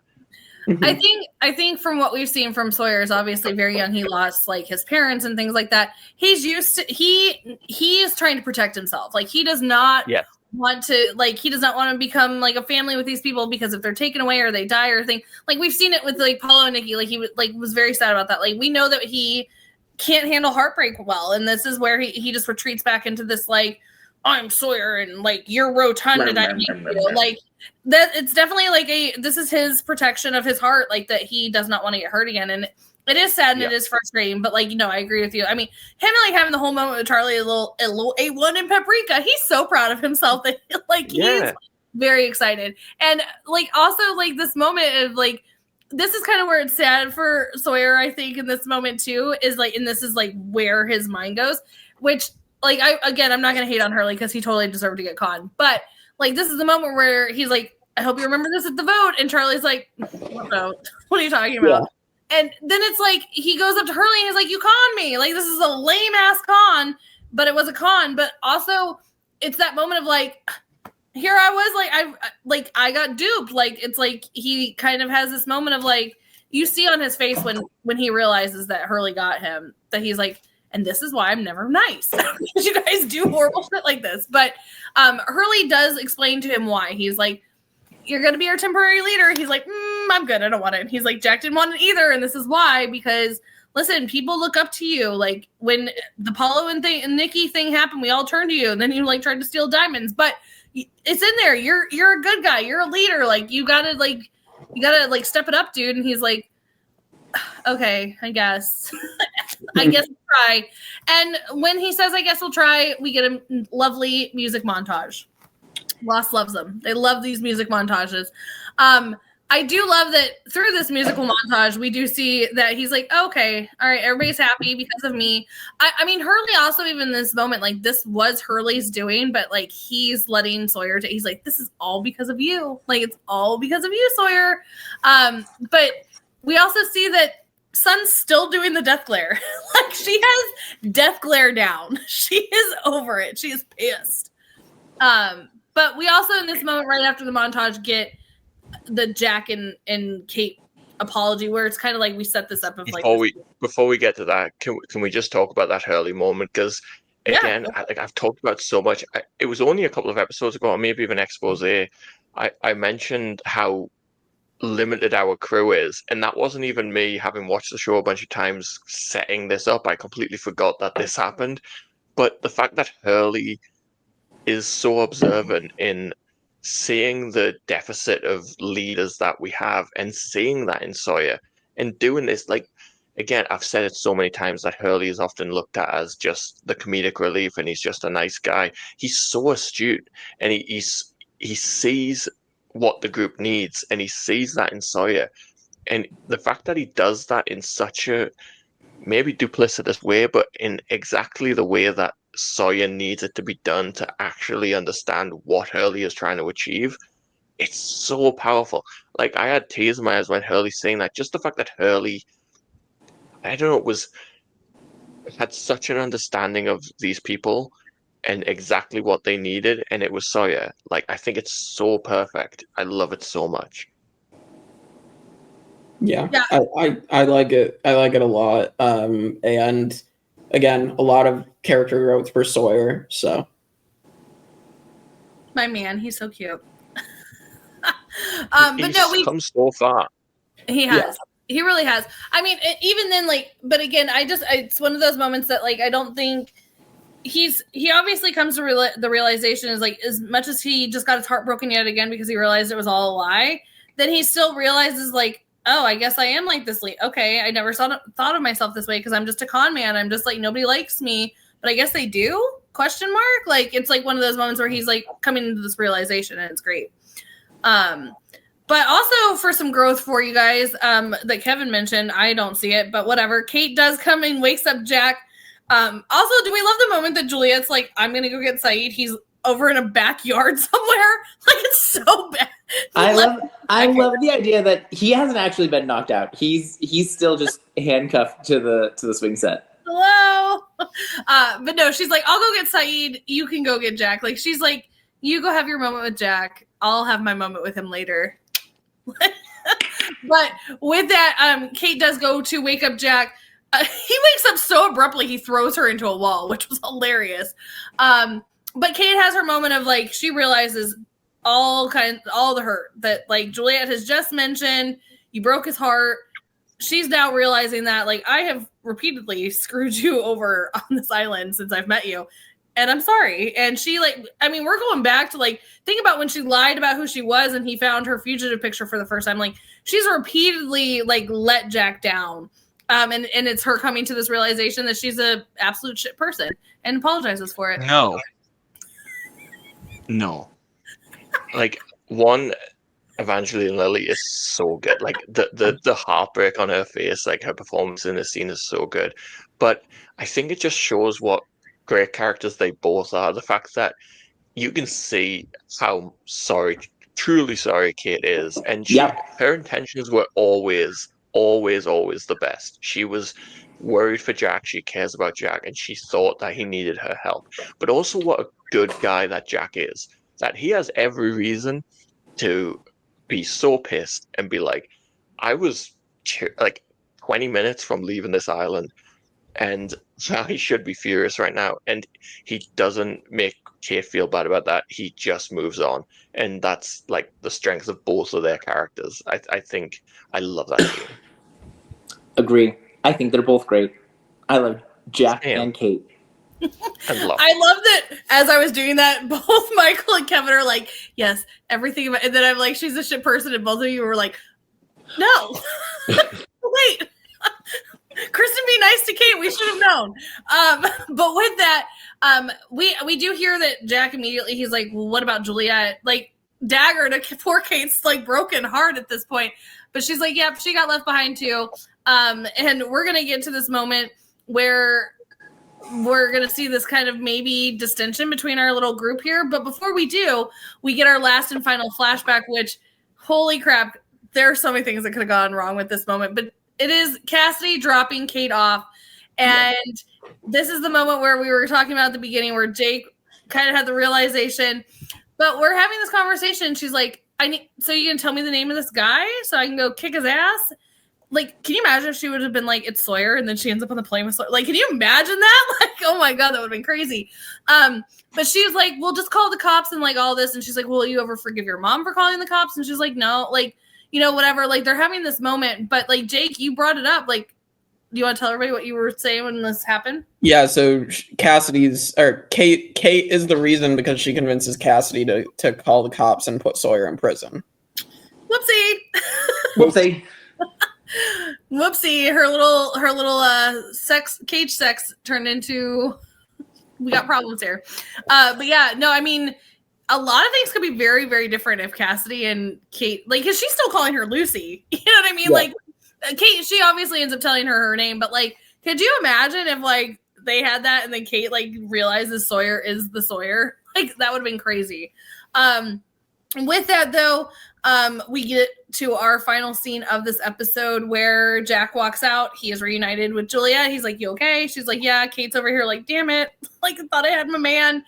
I think from what we've seen from Sawyer is obviously very young. He lost like his parents and things like that. He's used to he is trying to protect himself. Like he does not want to become like a family with these people because if they're taken away or they die or thing. Like we've seen it with like Paulo and Nikki. Like he was very sad about that. Like we know that he can't handle heartbreak well, and this is where he just retreats back into this like I'm Sawyer and like you're rotund and I hate you. Like that it's definitely like this is his protection of his heart, like that he does not want to get hurt again. And it is sad and it is frustrating, but like, I agree with you. I mean, him like having the whole moment with Charlie, a little A1 and Paprika, he's so proud of himself that like he's very excited. And like also like this moment of like this is kind of where it's sad for Sawyer, I think, in this moment too, is like, and this is like where his mind goes, which like I'm not gonna hate on Hurley because he totally deserved to get caught. But like this is the moment where he's like, I hope you remember this at the vote. And Charlie's like, what vote? What are you talking about? Yeah. And then it's like he goes up to Hurley and he's like, you conned me. Like this is a lame ass con, but it was a con. But also it's that moment of like, here I was I got duped. Like it's like he kind of has this moment of like, you see on his face when he realizes that Hurley got him, that he's like, and this is why I'm never nice. Because you guys do horrible shit like this. But Hurley does explain to him why. He's like, you're going to be our temporary leader. He's like, I'm good. I don't want it. And he's like, Jack didn't want it either. And this is why. Because, listen, people look up to you. Like, when the Paulo and Nikki thing happened, we all turned to you. And then you, like, tried to steal diamonds. But it's in there. You're a good guy. You're a leader. Like, you got to step it up, dude. And he's like, okay, I guess. I guess we'll try. And when he says, I guess we'll try, we get a lovely music montage. Lost loves them. They love these music montages. I do love that through this musical montage, we do see that he's like, okay, all right, everybody's happy because of me. I mean, Hurley also, even in this moment, like, this was Hurley's doing, but, like, he's letting Sawyer, he's like, this is all because of you. Like, it's all because of you, Sawyer. But we also see that Sun's still doing the death glare. Like, she has death glare down. She is over it. She is pissed. But we also, in this moment, right after the montage, get the Jack and Kate apology, where it's kind of like we set this up of like before we get to that, can we just talk about that Hurley moment? Because again, I've talked about so much. It was only a couple of episodes ago, or maybe even expose. I mentioned how limited our crew is, and that wasn't even me, having watched the show a bunch of times, setting this up. I completely forgot that this happened. But the fact that Hurley is so observant in seeing the deficit of leaders that we have, and seeing that in Sawyer, and doing this, like, again, I've said it so many times that Hurley is often looked at as just the comedic relief, and he's just a nice guy. He's so astute, and he sees what the group needs, and he sees that in Sawyer. And the fact that he does that in such a maybe duplicitous way, but in exactly the way that Sawyer needs it to be done to actually understand what Hurley is trying to achieve, it's so powerful. Like, I had tears in my eyes when Hurley's saying that. Just the fact that Hurley, I don't know, had such an understanding of these people and exactly what they needed, and it was Sawyer. Like, I think it's so perfect. I love it so much. Yeah. I like it. I like it a lot. And again, a lot of character growth for Sawyer. So, my man, he's so cute. He's come so far. He has. Yeah. He really has. I mean, even then, like, but again, it's one of those moments that, like, I don't think he obviously comes to the realization is, like, as much as he just got his heart broken yet again because he realized it was all a lie, then he still realizes, like, oh, I guess I am like this. Okay, I never thought of myself this way because I'm just a con man. I'm just like, nobody likes me, but I guess they do? ? Like, it's like one of those moments where he's like coming into this realization, and it's great. But also for some growth for you guys, that Kevin mentioned, I don't see it, but whatever. Kate does come and wakes up Jack. Also, do we love the moment that Juliet's like, I'm gonna go get Saeed. He's over in a backyard somewhere. Like, it's so bad. I love the idea that he hasn't actually been knocked out. He's still just handcuffed to the swing set. Hello. But no, she's like, I'll go get Saeed. You can go get Jack. Like, she's like, you go have your moment with Jack. I'll have my moment with him later. But with that, Kate does go to wake up Jack. He wakes up so abruptly, he throws her into a wall, which was hilarious. But Kate has her moment of, like, she realizes all the hurt that, like, Juliet has just mentioned. You broke his heart. She's now realizing that, like, I have repeatedly screwed you over on this island since I've met you, and I'm sorry. And she, like, I mean, we're going back to, like, think about when she lied about who she was and he found her fugitive picture for the first time. Like, she's repeatedly, like, let Jack down. And it's her coming to this realization that she's a absolute shit person and apologizes for it. No. Like, one, Evangeline Lilly is so good. Like, the heartbreak on her face, like, her performance in this scene is so good. But I think it just shows what great characters they both are. The fact that you can see how truly sorry Kate is. And her intentions were always the best. She was worried for Jack. She cares about Jack, and she thought that he needed her help. But also, what a good guy that Jack is. That he has every reason to be so pissed and be like, I was like 20 minutes from leaving this island, and now he should be furious right now. And he doesn't make Kate feel bad about that. He just moves on. And that's, like, the strength of both of their characters. I think I love that scene. Agree. I think they're both great. I love Jack and Kate. I love that as I was doing that, both Michael and Kevin are like, yes, everything about, and then I'm like, she's a shit person, and both of you were like, no. Wait. Kristen, be nice to Kate. We should have known. But with that, we do hear that Jack immediately, he's like, well, what about Juliet? Like, dagger to poor Kate's like broken heart at this point. But she's like, yep, she got left behind too. And we're going to get to this moment where we're going to see this kind of maybe distension between our little group here. But before we do, we get our last and final flashback, which, holy crap, there are so many things that could have gone wrong with this moment. But it is Cassidy dropping Kate off. And this is the moment where we were talking about at the beginning where Jake kind of had the realization. But we're having this conversation. She's like, so you can tell me the name of this guy so I can go kick his ass? Like, can you imagine if she would have been like, it's Sawyer, and then she ends up on the plane with Sawyer? Like, can you imagine that? Like, oh my God, that would have been crazy. But she's like, well, just call the cops and like all this. And she's like, will you ever forgive your mom for calling the cops? And she's like, no, like, you know, whatever. Like, they're having this moment. But like, Jake, you brought it up. Like, do you want to tell everybody what you were saying when this happened? Yeah, so Kate is the reason because she convinces Cassidy to call the cops and put Sawyer in prison. Whoopsie. Whoopsie. Her little cage sex turned into, we got problems here. But yeah, no, I mean, a lot of things could be very, very different if Cassidy and Kate, like, because she's still calling her Lucy. You know what I mean? Yeah. Like, Kate, she obviously ends up telling her name, but like, could you imagine if like they had that and then Kate like realizes Sawyer is the Sawyer? Like, that would have been crazy. With that though, we get to our final scene of this episode where Jack walks out. He is reunited with Juliet. He's like, you okay? She's like, yeah. Kate's over here like, damn it. Like, I thought I had my man.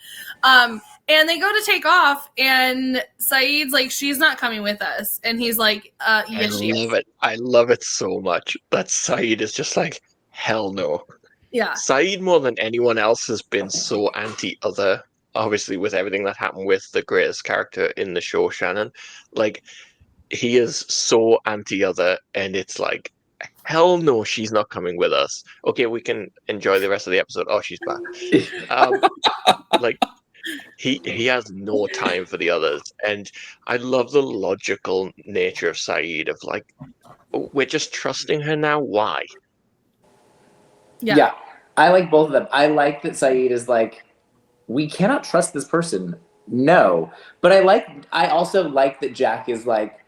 And they go to take off, and Saeed's like, she's not coming with us. And he's like, yes, she is. I love it so much that Saeed is just like, hell no. Yeah. Saeed, more than anyone else, has been so anti-other, obviously, with everything that happened with the greatest character in the show, Shannon. Like, he is so anti-other, and it's like, hell no, she's not coming with us. Okay, we can enjoy the rest of the episode. Oh, she's back. Like, he has no time for the others, and I love the logical nature of Saeed of like, oh, we're just trusting her now. Why? Yeah, I like both of them. I like that Saeed is like, we cannot trust this person. No, but I also like that Jack is like,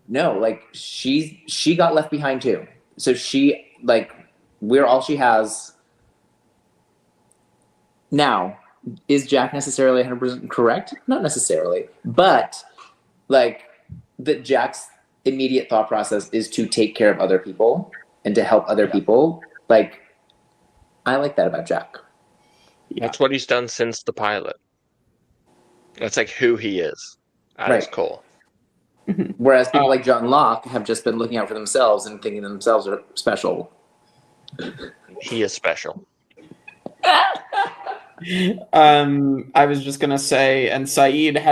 no, like she got left behind too. So she, like, we're all she has. Now, is Jack necessarily 100% correct? Not necessarily. But, like, that Jack's immediate thought process is to take care of other people and to help other people. Like, I like that about Jack. That's what he's done since the pilot. That's like who he is at his core. Whereas people like John Locke have just been looking out for themselves and thinking themselves are special. He is special. I was just gonna say, and Saeed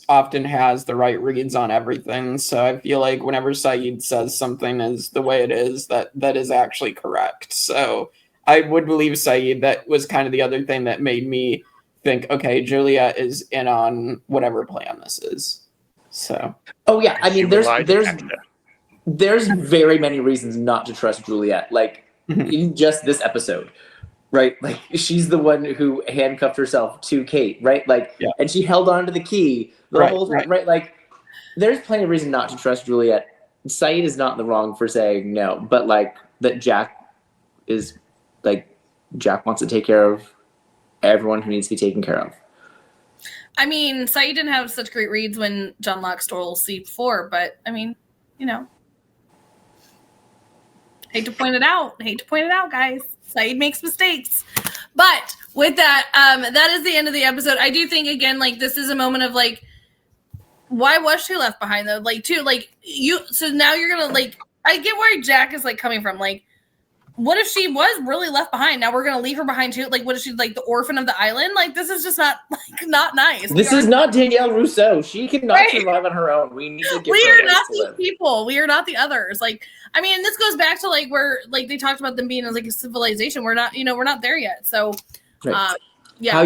often has the right reads on everything, so I feel like whenever Saeed says something is the way it is, that is actually correct. So I would believe Saeed. That was kind of the other thing that made me think, okay, Juliet is in on whatever plan this is. So, oh yeah, I mean, there's very many reasons not to trust Juliet. Like in just this episode, right? Like, she's the one who handcuffed herself to Kate, right? Like, and she held on to the key the whole time, right? Like, there's plenty of reason not to trust Juliet. Saeed is not in the wrong for saying no, but like that Jack is like, Jack wants to take care of everyone who needs to be taken care of. I mean, Saeed didn't have such great reads when John Locke stole C4, but I mean, you know, hate to point it out, guys. Saeed makes mistakes. But with that, that is the end of the episode. I do think, again, like, this is a moment of like, why was she left behind though? Like, too, like, so now you're gonna, like, I get where Jack is like coming from. Like, what if she was really left behind? Now we're gonna leave her behind too. Like, what if she's like the orphan of the island? Like, this is just not nice. This is not Danielle Rousseau. She cannot survive on her own. We need to give we her are not these people. We are not the others. Like, I mean, this goes back to like where like they talked about them being as like a civilization. We're not, we're not there yet. So, yeah. How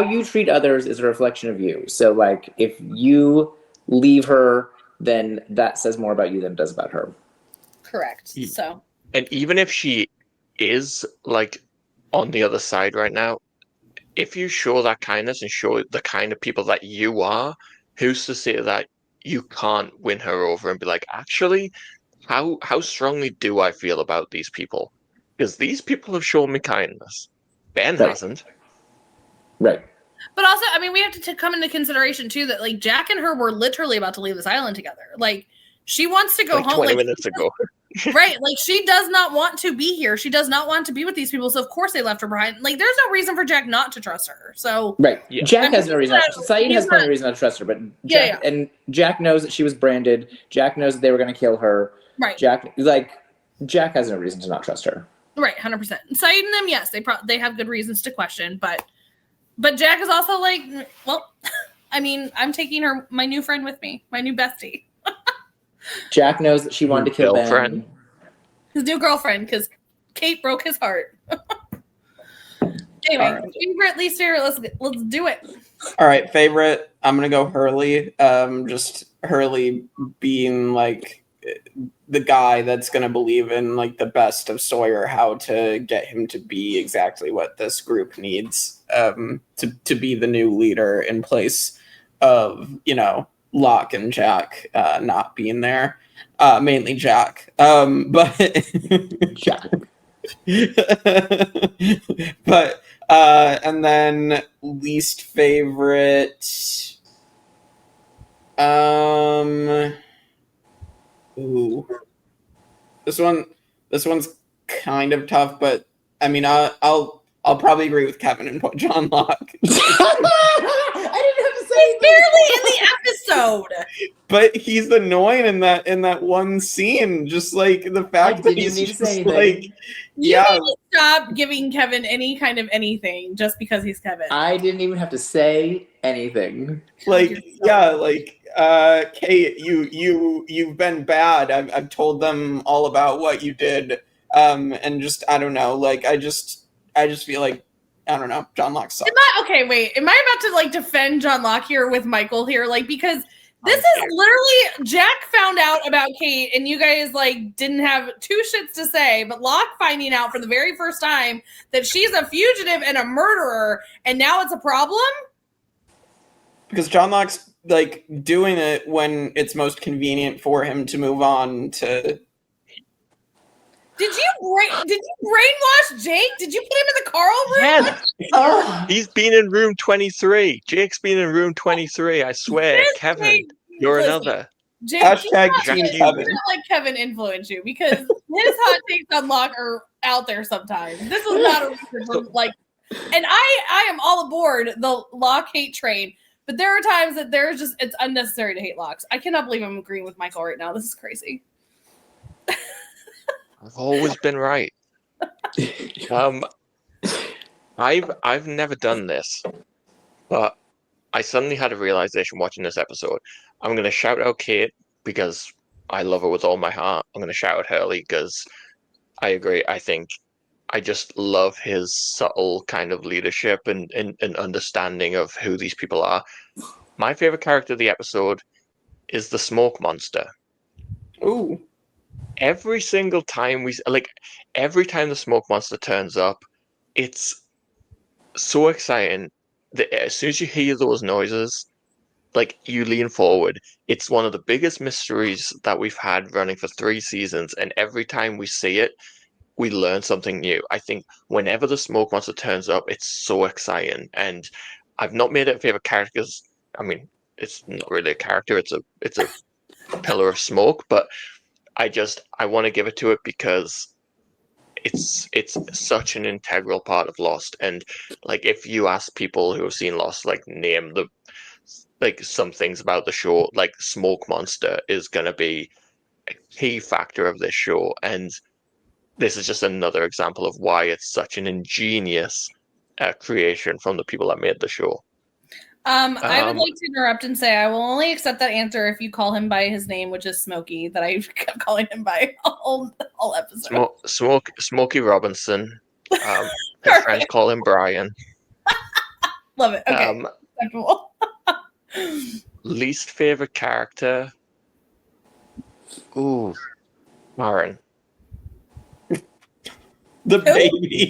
you treat others is a reflection of you. So, like, if you leave her, then that says more about you than it does about her. Correct. So. And even if she is like on the other side right now. If you show that kindness and show the kind of people that you are, who's to say that you can't win her over and be like, actually, how strongly do I feel about these people? Because these people have shown me kindness. Ben hasn't. Right. But also, I mean, we have to come into consideration too that like Jack and her were literally about to leave this island together. Like she wants to go like home. 20 minutes ago. Right. Like she does not want to be here. She does not want to be with these people. So of course they left her behind. Like there's no reason for Jack not to trust her. So right. Yeah. Jack has no reason. Saeed has plenty of reason not to trust her, but Jack and Jack knows that she was branded. Jack knows that they were going to kill her. Right. Jack has no reason to not trust her. Right. 100%. Saeed and them, yes, they have good reasons to question, but Jack is also like, well, I mean, I'm taking my new friend with me, my new bestie. Jack knows that she wanted to kill Ben. His new girlfriend, because Kate broke his heart. Anyway, right. favorite, least favorite, let's do it. All right, favorite, I'm going to go Hurley. Just Hurley being like the guy that's going to believe in like the best of Sawyer, how to get him to be exactly what this group needs, to be the new leader in place of, Locke and Jack not being there. Mainly Jack. But Jack. But and then least favorite. Ooh. This one's kind of tough, but I mean I'll probably agree with Kevin and put John Locke. I didn't have to say He's barely in the episode. But he's annoying in that one scene. Just like the fact that he's just like, you need to stop giving Kevin any kind of anything just because he's Kevin. I didn't even have to say anything. Like, Kate, you've been bad. I've told them all about what you did. And just I don't know. Like I just feel like I don't know. John Locke sucks. Am I about to like defend John Locke here with Michael here? Like because this is literally Jack found out about Kate and you guys like didn't have two shits to say, but Locke finding out for the very first time that she's a fugitive and a murderer and now it's a problem? Because John Locke's like doing it when it's most convenient for him to move on to. Did you brainwash Jake? Did you put him in the Carl room? Yes. He's been in room 23. Jake's been in room 23. I swear. Kevin, you're another. Jake, Hashtag Team Kevin. Let Kevin influence you because his hot takes on Locke are out there sometimes. This is not a reason for like, and I am all aboard the Locke hate train, but there are times that it's unnecessary to hate Locke. I cannot believe I'm agreeing with Michael right now. This is crazy. I've always been right. I've never done this, but I suddenly had a realization watching this episode. I'm going to shout out Kate because I love her with all my heart. I'm going to shout out Hurley because I agree. I think I just love his subtle kind of leadership and understanding of who these people are. My favorite character of the episode is the smoke monster. Ooh. Every single time every time the smoke monster turns up, it's so exciting that as soon as you hear those noises, like you lean forward. It's one of the biggest mysteries that we've had running for 3 seasons, and every time we see it, we learn something new. I think whenever the smoke monster turns up, it's so exciting. And I've not made it a favorite character because I mean it's not really a character, it's a pillar of smoke, but I want to give it to it because it's such an integral part of Lost. And like if you ask people who have seen Lost, like name some things about the show, like Smoke Monster is gonna be a key factor of this show. And this is just another example of why it's such an ingenious creation from the people that made the show. I would like to interrupt and say I will only accept that answer if you call him by his name, which is Smokey, that I kept calling him by all episode. Smokey Robinson. His friends call him Brian. Love it. Okay. Acceptable. Least favorite character. Ooh, Maren. The baby.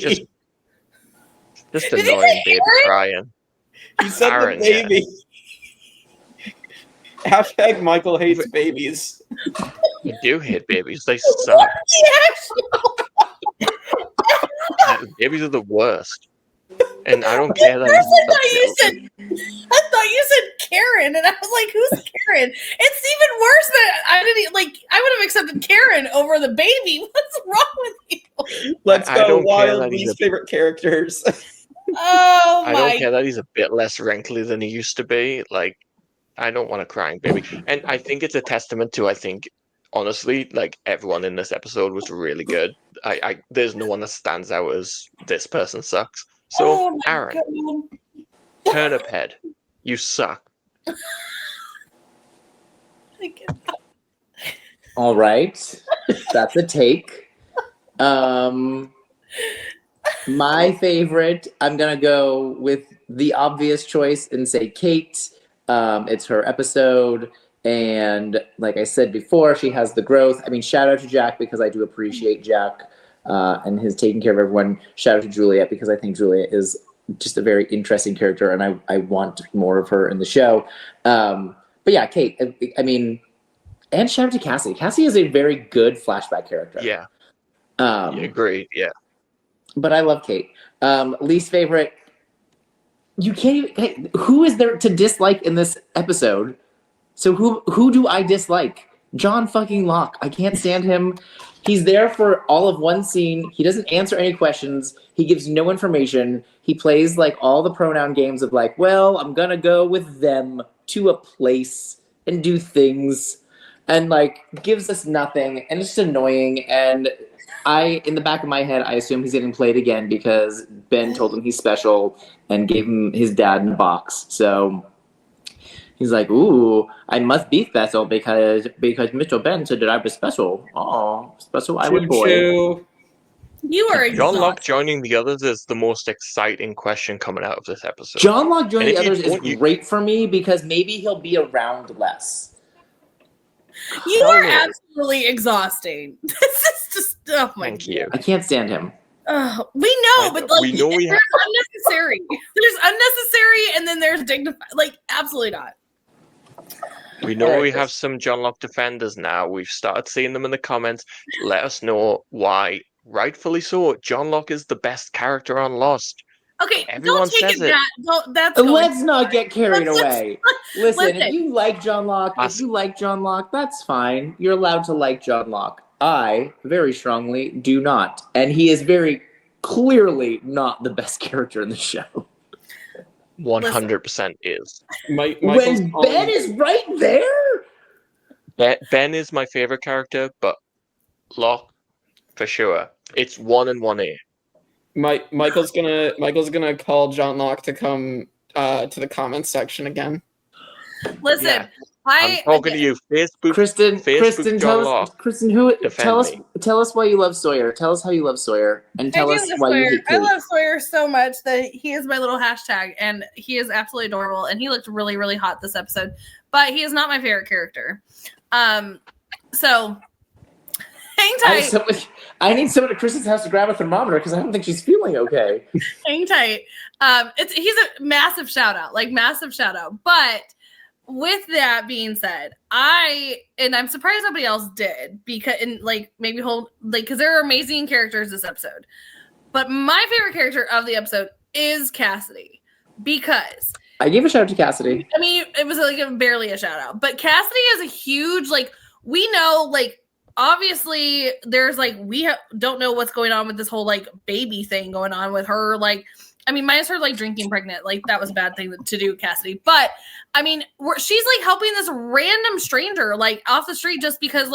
Just Did he annoying say baby Aaron? crying. He said Aaron, the baby. Hashtag Michael hates babies. I do hate babies. They suck. Babies are the worst. And I don't care that First, he's I thought you said Karen, and I was like, "Who's Karen?" It's even worse than I didn't like. I would have accepted Karen over the baby. What's wrong with you? Let's I go don't care wild that he's least favorite characters. Oh I my! don't care that he's a bit less wrinkly than he used to be. Like, I don't want a crying baby. And I think it's a testament to, honestly, like, everyone in this episode was really good. There's no one that stands out as this person sucks. So, Oh my Aaron, God. turnip head, you suck. All right. That's a take. My favorite, I'm going to go with the obvious choice and say Kate. It's her episode. And like I said before, she has the growth. I mean, shout out to Jack because I do appreciate Jack and his taking care of everyone. Shout out to Juliet because I think Juliet is just a very interesting character and I want more of her in the show. But yeah, Kate, I mean, and shout out to Cassie. Cassie is a very good flashback character. Yeah. You agree, yeah. But I love Kate. Least favorite, you can't even, hey, who is there to dislike in this episode? So who do I dislike? John fucking Locke. I can't stand him. He's there for all of one scene. He doesn't answer any questions. He gives no information. He plays like all the pronoun games of like, well, I'm gonna go with them to a place and do things and like gives us nothing and it's just annoying. And in the back of my head, I assume he's getting played again because Ben told him he's special and gave him his dad in a box. So he's like, ooh, I must be special because Mr. Ben said that I was special. Oh, special I was boy. Choo-choo. You are John Locke exhausted. joining the others is the most exciting question coming out of this episode. John Locke joining And the if you others is don't, great for me because maybe he'll be around less. You Hell are no. absolutely exhausting. This is just oh my Thank you. I can't stand him. We know, I but know. like We know we there's unnecessary. There's unnecessary, and then there's dignified. Like absolutely not. We know Alright, we have some John Locke defenders now. We've started seeing them in the comments. Let us know why, rightfully so, John Locke is the best character on Lost. Okay, Everyone don't take says it it. back. Don't, that's going- Let's not get carried Let's- away. Listen, if listen. you like John Locke, that's fine. You're allowed to like John Locke. I, very strongly, do not. And he is very clearly not the best character in the show. 100% is. Michael's When Ben is right there? Ben is my favorite character, but Locke, for sure. It's 1 and 1A. Michael's gonna call John Locke to come to the comments section again. Listen, Yeah. I'm talking to you, Facebook. Kristen, John tell Locke. us, Kristen, who? Defend me. Tell us why you love Sawyer. Tell us how you love Sawyer, and tell I us do love why you Sawyer. hate I Kate. love Sawyer so much that he is my little hashtag, and he is absolutely adorable. And he looked really, really hot this episode, but he is not my favorite character. So hang tight. I need someone at Kristen's house to grab a thermometer because I don't think she's feeling okay. Hang tight. He's a massive shout out. But with that being said, I'm surprised nobody else did because because there are amazing characters this episode. But my favorite character of the episode is Cassidy because I gave a shout out to Cassidy. I mean it was barely a shout out, but Cassidy is a huge we know obviously there's don't know what's going on with this whole baby thing going on with her minus her drinking pregnant, that was a bad thing to do, Cassidy. But I mean, she's helping this random stranger off the street just because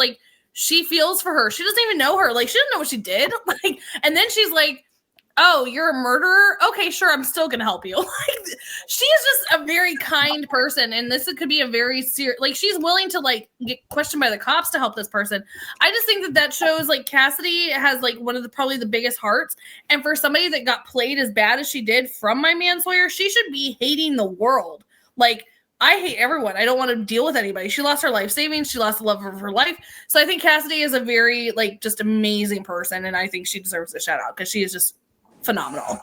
she feels for her. She doesn't even know her. She doesn't know what she did. And then she's like, "Oh, you're a murderer? Okay, sure. I'm still gonna help you." She is just a very kind person, and this could be a very serious. She's willing to get questioned by the cops to help this person. I just think that shows Cassidy has one of probably the biggest hearts, and for somebody that got played as bad as she did from my man Sawyer, she should be hating the world. I hate everyone. I don't want to deal with anybody. She lost her life savings. She lost the love of her life. So I think Cassidy is a very like just amazing person, and I think she deserves a shout out because she is just phenomenal.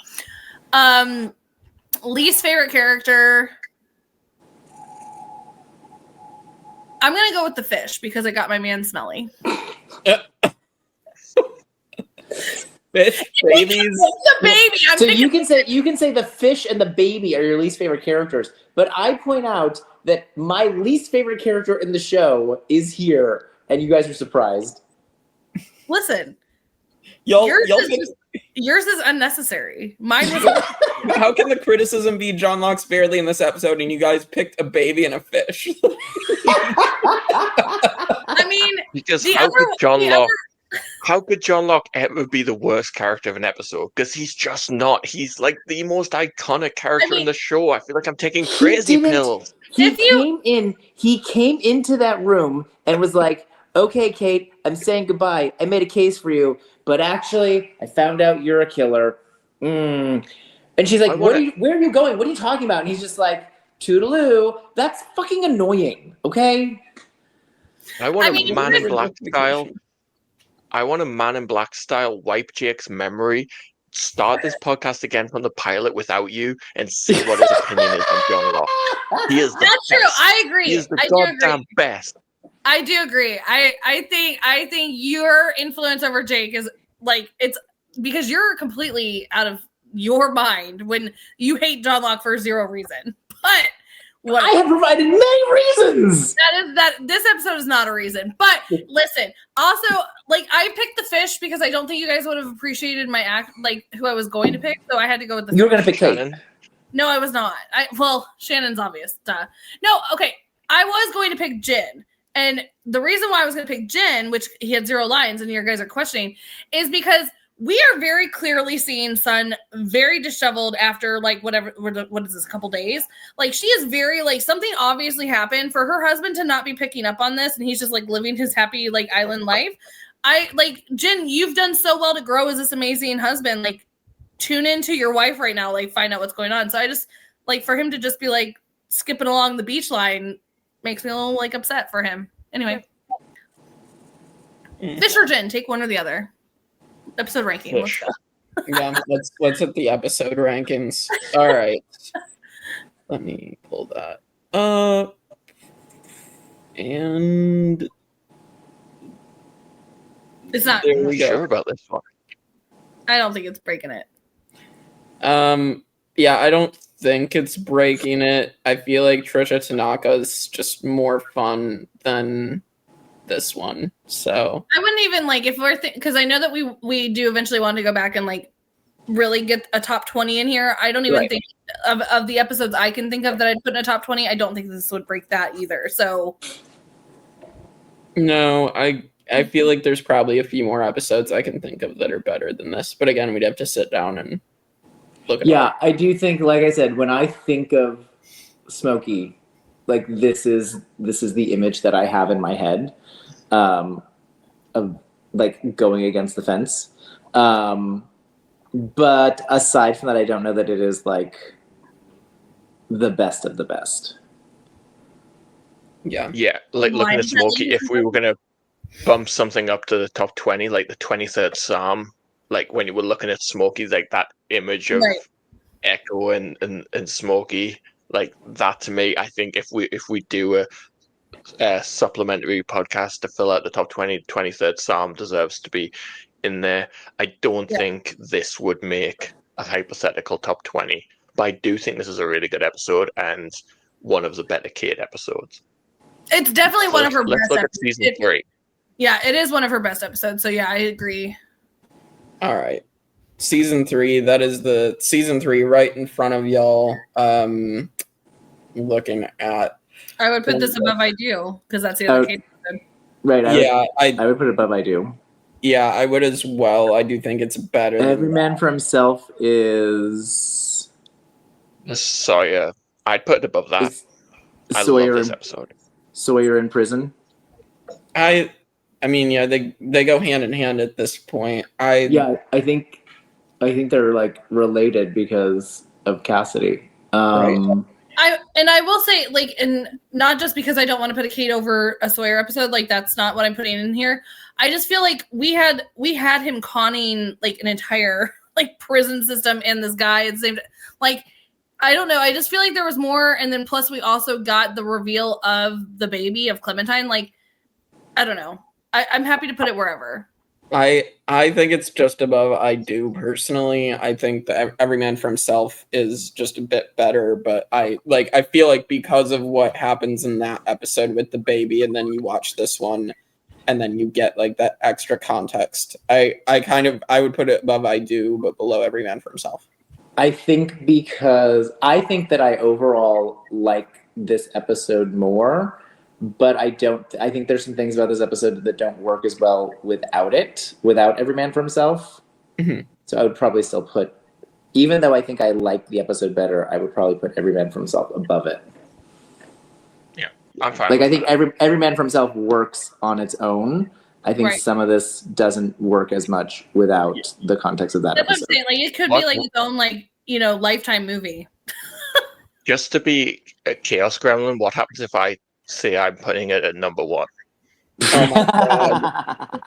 Least favorite character. I'm gonna go with the fish because I got my man Smelly. Fish babies. The baby. So you can say the fish and the baby are your least favorite characters, but I point out that my least favorite character in the show is here, and you guys are surprised. Listen, Yours is unnecessary. Mine was. How can the criticism be John Locke's barely in this episode, and you guys picked a baby and a fish? I mean, Because how could John Locke ever be the worst character of an episode? Because he's just not. He's like the most iconic character in the show. I feel like I'm taking crazy pills. He came into that room and was like, "Okay, Kate, I'm saying goodbye. I made a case for you, but actually, I found out you're a killer." And she's like, where are you going? What are you talking about? And he's just like, toodaloo. That's fucking annoying, okay? I want a Man in Black style. I want a Man in Black style wipe Jake's memory, start this podcast again from the pilot without you, and see what his opinion is on John Locke. He is the That's best. true. I agree. He is the I goddamn best. I do agree. I think your influence over Jake is like it's because you're completely out of your mind when you hate John Locke for zero reason. But what I have provided many reasons. That this episode is not a reason. But listen, also like I picked the fish because I don't think you guys would have appreciated my act like who I was going to pick, so I had to go with the. You were gonna pick Kate. No, I was not. Shannon's obvious. Duh. No, okay. I was going to pick Jin. And the reason why I was going to pick Jin, which he had 0 lines and your guys are questioning, is because we are very clearly seeing Sun very disheveled after like what is this, a couple days? Like she is very like something obviously happened for her husband to not be picking up on this and he's just like living his happy like island life. I like Jin, you've done so well to grow as this amazing husband. Like tune into your wife right now, like find out what's going on. So I just like for him to just be like skipping along the beach line makes me a little like upset for him. Anyway. Fish or Jin, take one or the other. Episode ranking. Let's go. Yeah, let's hit the episode rankings. All right. Let me pull that up. And it's not I'm not sure about this one. I don't think it's breaking it. Yeah, I don't think it's breaking it. I feel like Trisha Tanaka is just more fun than this one. So I wouldn't even like if we're because I know that we do eventually want to go back and like really get a top 20 in here. I don't even think of the episodes I can think of that I'd put in a top 20. I don't think this would break that either. So no, I feel like there's probably a few more episodes I can think of that are better than this. But again, we'd have to sit down and look at it. Yeah, I do think, like I said, when I think of Smokey, like this is the image that I have in my head. Of like going against the fence. But aside from that, I don't know that it is like the best of the best. Yeah. Yeah, like looking at Smokey, if we were going to bump something up to the top 20, like the 23rd Psalm, like when you were looking at Smokey, like that image of Echo and Smokey, like that to me, I think if we do a supplementary podcast to fill out the top 20, 23rd Psalm deserves to be in there. I don't think this would make a hypothetical top 20, but I do think this is a really good episode and one of the better Kate episodes. It's definitely one of her best episodes. Let's look episodes. at season 3. Yeah, it is one of her best episodes. So yeah, I agree. All right. Season 3, that is the season 3 right in front of y'all. Looking at I would put this above I Do because that's the other Kate episode. Right. I would put it above I Do. Yeah, I would as well. I do think it's better. Every Man for Himself is Sawyer. I'd put it above that. I love this episode. Sawyer in prison. I mean, yeah, they go hand in hand at this point. I think they're like related because of Cassidy. Right. I will say, like, and not just because I don't want to put a Kate over a Sawyer episode, like that's not what I'm putting in here. I just feel like we had him conning like an entire like prison system and this guy at the same time. Like, I don't know. I just feel like there was more, and then plus we also got the reveal of the baby of Clementine. Like, I don't know. I'm happy to put it wherever. I think it's just above I do personally. I think that Every Man for Himself is just a bit better, but I feel like because of what happens in that episode with the baby, and then you watch this one, and then you get like that extra context. I would put it above I do, but below Every Man for Himself. I think because I think that I overall like this episode more, but I think there's some things about this episode that don't work as well without Every Man for Himself. Mm-hmm. So I would probably still put, even though I think I like the episode better, I would probably put Every Man for Himself above it. Yeah, I'm fine. Like, I think Every Man for Himself works on its own. I think some of this doesn't work as much without the context of that episode. That's what I'm saying. Like, it could be like its own, like, you know, Lifetime movie. Just to be a Chaos Gremlin, what happens if I say I'm putting it at number 1? Oh my god.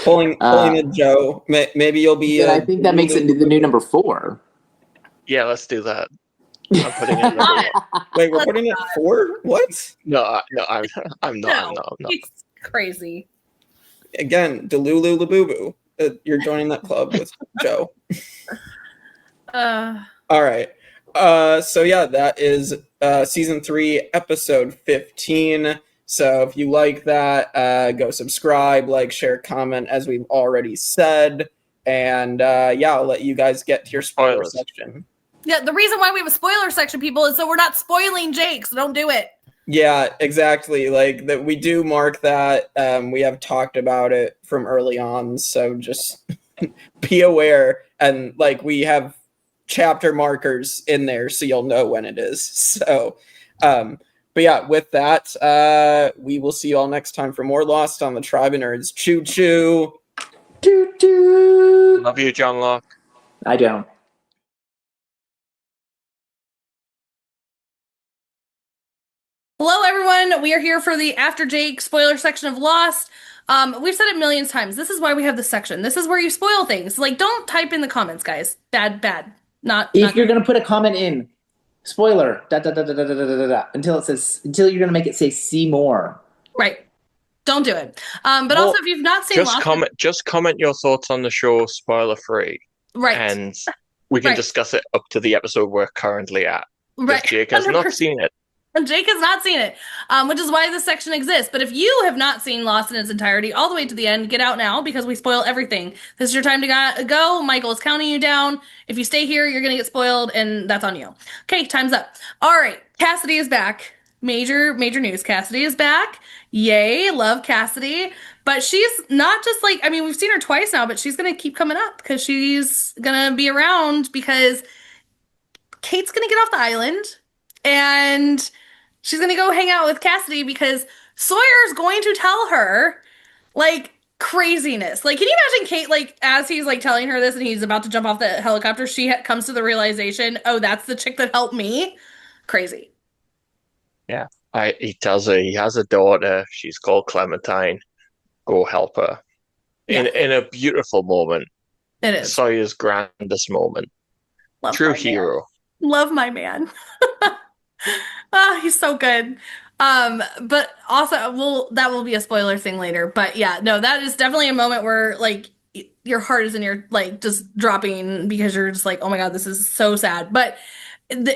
Pulling a Joe. Maybe you'll be... I think that makes it the new number 4. Yeah, let's do that. I'm putting it at number 1. Wait, we're putting it at 4? What? No, I'm not. It's crazy. Again, Delulu Laboo. You're joining that club with Joe. All right. So yeah, that is season 3, episode 15. So if you like that, go subscribe, like, share, comment, as we've already said. And yeah, I'll let you guys get to your spoiler section. Yeah, the reason why we have a spoiler section, people, is so we're not spoiling Jake, so don't do it. Yeah, exactly. Like that, we do mark that. We have talked about it from early on, so just be aware. And like, we have chapter markers in there, so you'll know when it is. So, but yeah, with that, we will see you all next time for more Lost on the Tribe of Nerds. Choo choo. Choo choo. Love you, John Locke. I don't. Hello, everyone. We are here for the After Jake spoiler section of Lost. We've said it millions of times. This is why we have this section. This is where you spoil things. Like, don't type in the comments, guys. Bad. If you're going to put a comment in, spoiler, until you're going to make it say see more. Right. Don't do it. But also, if you've not seen Lost... Just comment your thoughts on the show spoiler free. Right. And we can discuss it up to the episode we're currently at. Right. Jake has 100%. Not seen it. Jake has not seen it, which is why this section exists. But if you have not seen Lost in its entirety, all the way to the end, get out now, because we spoil everything. This is your time to go. Michael is counting you down. If you stay here, you're going to get spoiled, and that's on you. Okay, time's up. All right, Cassidy is back. Major news. Cassidy is back. Yay, love Cassidy. But she's not just like, I mean, we've seen her twice now, but she's going to keep coming up because she's going to be around because Kate's going to get off the island, and she's going to go hang out with Cassidy because Sawyer's going to tell her, like, craziness. Like, can you imagine Kate, like, as he's, like, telling her this and he's about to jump off the helicopter, she comes to the realization, oh, that's the chick that helped me? Crazy. Yeah. He tells her he has a daughter. She's called Clementine. Go help her. In a beautiful moment. It is. Sawyer's grandest moment. Love True hero. Love my man. He's so good. But also, that will be a spoiler thing later. But yeah, no, that is definitely a moment where, like, your heart is in your, like, just dropping because you're just like, oh my God, this is so sad. But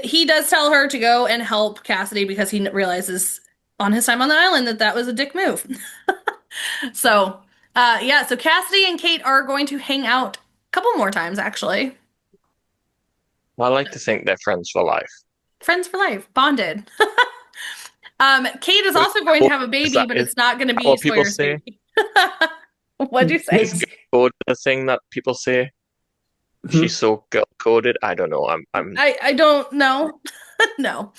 he does tell her to go and help Cassidy because he realizes on his time on the island that was a dick move. So, yeah, so Cassidy and Kate are going to hang out a couple more times, actually. Well, I like to think they're friends for life. Friends for life, bonded. Kate is also going to have a baby, but it's not going to be Sawyer's baby. What'd you say? Is the thing that people say? She's so girl-coded. I don't know. I don't know. No.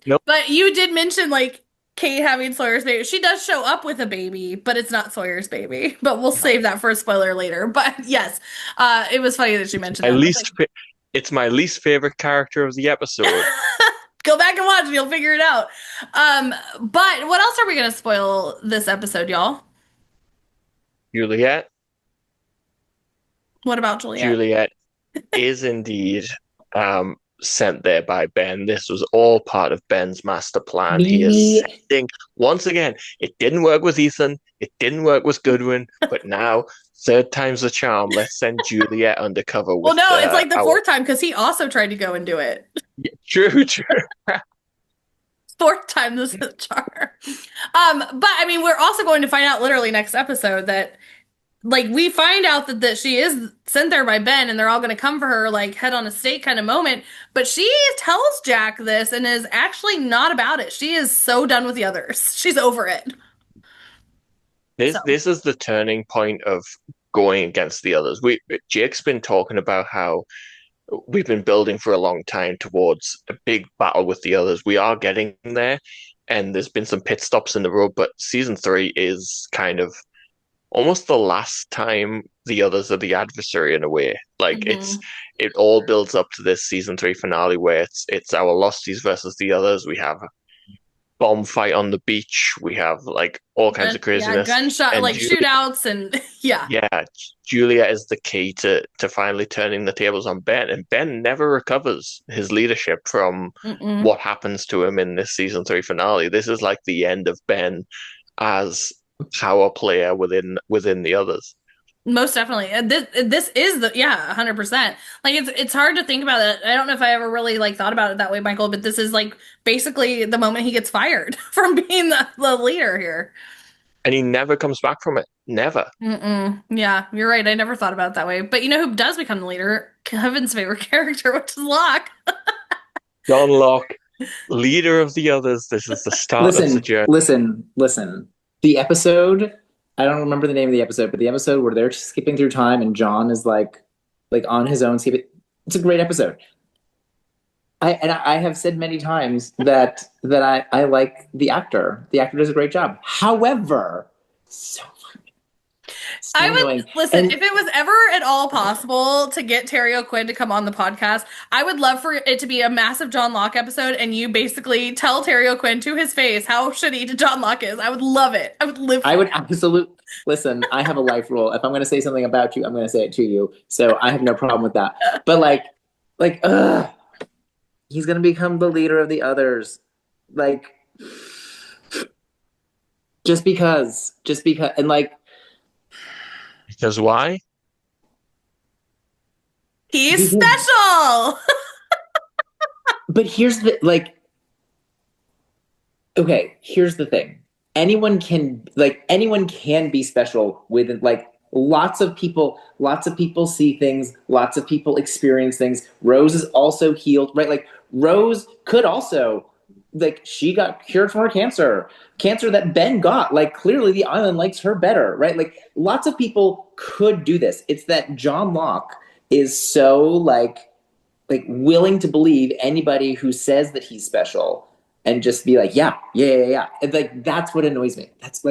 Nope. But you did mention, like, Kate having Sawyer's baby. She does show up with a baby, but it's not Sawyer's baby. But we'll save that for a spoiler later. But yes, it was funny that you mentioned that. It's my least favorite character of the episode. Go back and watch and you'll figure it out. But what else are we going to spoil this episode, y'all? Juliet. What about Juliet? Juliet is indeed sent there by Ben. This was all part of Ben's master plan. He is sending, once again, it didn't work with Ethan, it didn't work with Goodwin, but now, third time's the charm. Let's send Juliet undercover with it's like the fourth time, because he also tried to go and do it. Yeah, true. Fourth time this is the charm. But I mean, we're also going to find out literally next episode that we find out that she is sent there by Ben and they're all going to come for her, head on a stake kind of moment. But she tells Jack this and is actually not about it. She is so done with the others. She's over it. This is the turning point of going against the others. Jake's been talking about how we've been building for a long time towards a big battle with the others. We are getting there, and there's been some pit stops in the road, but season 3 is kind of almost the last time the others are the adversary in a way. It all builds up to this season 3 finale where it's our Losties versus the others. We have a bomb fight on the beach. We have all kinds of craziness. Yeah, gunshot, shootouts, and yeah. Yeah, Juliet is the key to finally turning the tables on Ben, and Ben never recovers his leadership from what happens to him in this season 3 finale. This is the end of Ben as power player within the others. Most definitely. This is 100%. It's hard to think about it. I don't know if I ever really thought about it that way, Michael, but this is basically the moment he gets fired from being the leader here. And he never comes back from it. Never. Yeah, you're right. I never thought about it that way. But you know who does become the leader? Kevin's favorite character, which is Locke. John Locke, leader of the others. This is the start of the journey. Listen. The episode, I don't remember the name of the episode, but the episode where they're skipping through time and John is on his own skipping. It's a great episode. I have said many times that I like the actor. The actor does a great job. However, so I would annoying. Listen, if it was ever at all possible to get Terry O'Quinn to come on the podcast, I would love for it to be a massive John Locke episode and you basically tell Terry O'Quinn to his face how shitty John Locke is. I would love it. I would live for it. Absolutely. Listen, I have a life rule. If I'm going to say something about you, I'm going to say it to you. So I have no problem with that. But he's going to become the leader of the others. Just because, and because why? He's special. But here's the here's the thing. Anyone can be special with lots of people see things, lots of people experience things. Rose is also healed, right? Rose could also she got cured from her cancer that Ben got. Clearly the island likes her better, right? Lots of people could do this. It's that John Locke is so willing to believe anybody who says that he's special and just be yeah. And that's what annoys me. That's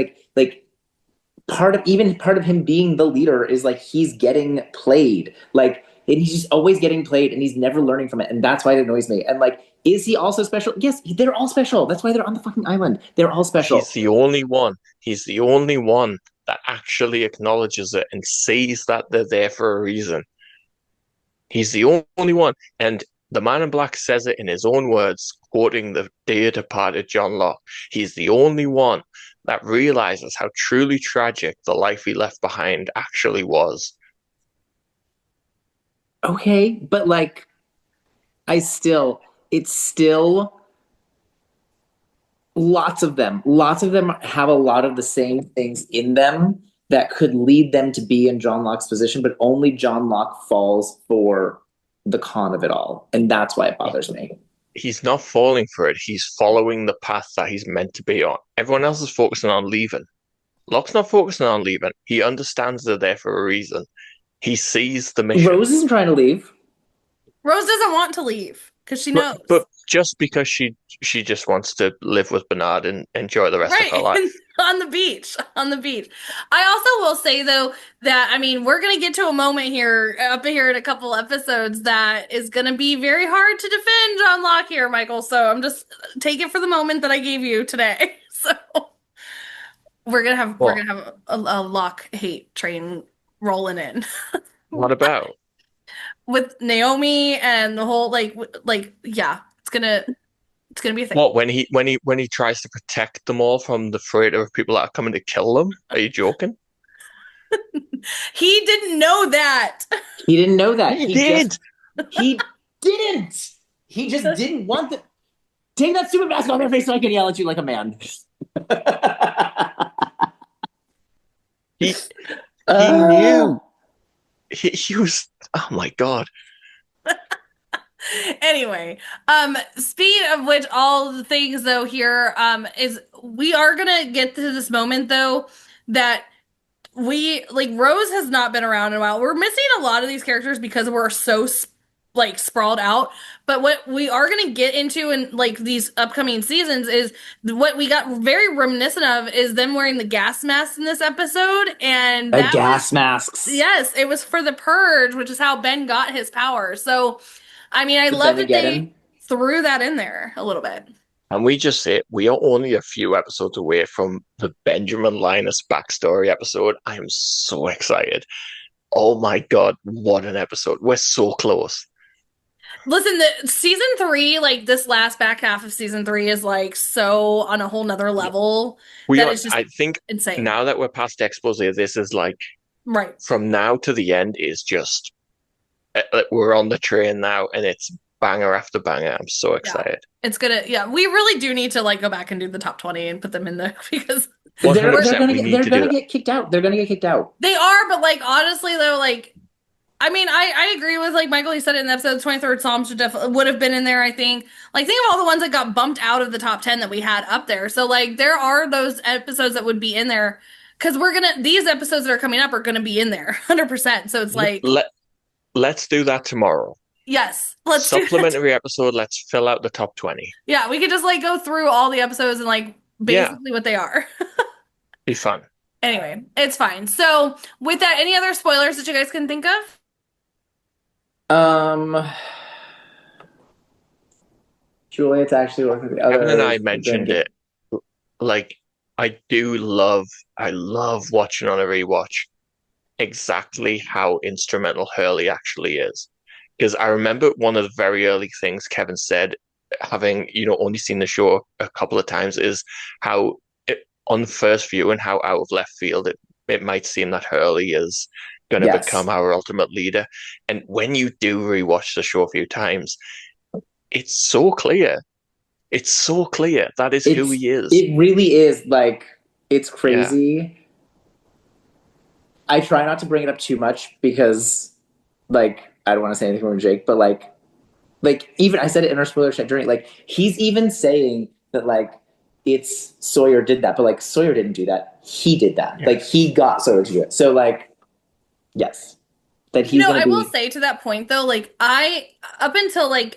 part of him being the leader is he's getting played. And he's just always getting played and he's never learning from it. And that's why it annoys me. And is he also special? Yes, they're all special. That's why they're on the fucking island. They're all special. He's the only one. He's the only one that actually acknowledges it and sees that they're there for a reason. He's the only one. And the Man in Black says it in his own words, quoting the dear departed John Locke. He's the only one that realizes how truly tragic the life he left behind actually was. Okay, but it's still lots of them have a lot of the same things in them that could lead them to be in John Locke's position, but only John Locke falls for the con of it all. And that's why it bothers me. He's not falling for it. He's following the path that he's meant to be on. Everyone else is focusing on leaving. Locke's not focusing on leaving. He understands they're there for a reason. He sees the mission. Rose isn't trying to leave. Rose doesn't want to leave because she knows. But just because she just wants to live with Bernard and enjoy the rest of her life. on the beach. I also will say though that we're gonna get to a moment here in a couple episodes that is gonna be very hard to defend John Locke here, Michael. So I'm just take it for the moment that I gave you today. So we're gonna have a Locke hate train rolling in. What about with Naomi and the whole yeah, it's gonna be a thing. What, when he tries to protect them all from the threat of people that are coming to kill them? Are you joking? He didn't know that. He didn't know that. He did. He didn't. He just didn't want the. Take that stupid mask off your face so I can yell at you like a man. He knew. He was. Oh my god. Anyway, speaking of which, all the things though here is we are gonna get to this moment though that we Rose has not been around in a while. We're missing a lot of these characters because we're so sprawled out. But what we are gonna get into in these upcoming seasons is what we got very reminiscent of is them wearing the gas masks in this episode, and the gas masks. Yes, it was for the purge, which is how Ben got his power. So. I love that they threw that in there a little bit. And we are only a few episodes away from the Benjamin Linus backstory episode. I am so excited. Oh my god, what an episode. We're so close. Listen, the season 3, this last back half of season 3 is so on a whole nother level. I think insane. Now that we're past expose, this is right from now to the end is just we're on the train now, and it's banger after banger. I'm so excited. Yeah. It's gonna. Yeah, we really do need to go back and do the top 20 and put them in there because they're gonna get kicked out. They're gonna get kicked out. They are, but honestly though, I agree with Michael. He said it in the episode. 23rd Psalm would have been in there. I think. Think of all the ones that got bumped out of the top 10 that we had up there. So there are those episodes that would be in there because these episodes that are coming up are gonna be in there 100%. So it's Let's do that tomorrow. Yes, let's supplementary episode. Let's fill out the top 20. Yeah, we could just go through all the episodes and basically what they are. Be fun. Anyway, it's fine. So with that, any other spoilers that you guys can think of? Juliet's actually working with the other. Kevin and I mentioned it. I love watching on a rewatch exactly how instrumental Hurley actually is. Because I remember one of the very early things Kevin said, having only seen the show a couple of times, is how on first view and how out of left field it might seem that Hurley is going to become our ultimate leader. And when you do rewatch the show a few times, it's so clear. It's so clear that is who he is. It really is. It's crazy. Yeah. I try not to bring it up too much because, I don't want to say anything from Jake, but even I said it in our spoiler chat during, he's even saying that, it's Sawyer did that, but Sawyer didn't do that. He did that. Yeah. He got Sawyer to do it. So, yes. That he's I will say to that point, though, I, up until, I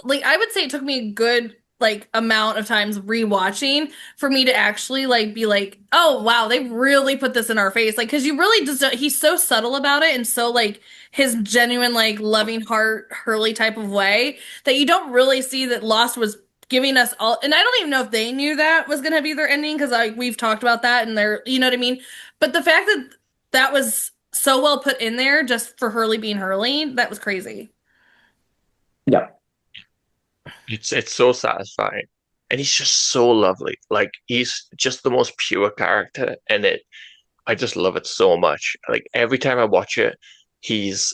would say it took me a good amount of times rewatching for me to actually be oh wow, they really put this in our face, because you really just he's so subtle about it and so his genuine loving heart Hurley type of way that you don't really see that Lost was giving us all. And I don't even know if they knew that was gonna be their ending, because we've talked about that and they're, you know what I mean, but the fact that that was so well put in there just for Hurley being Hurley, that was crazy. Yeah. It's so satisfying, and he's just so lovely. He's just the most pure character, and I just love it so much. Every time I watch it, he's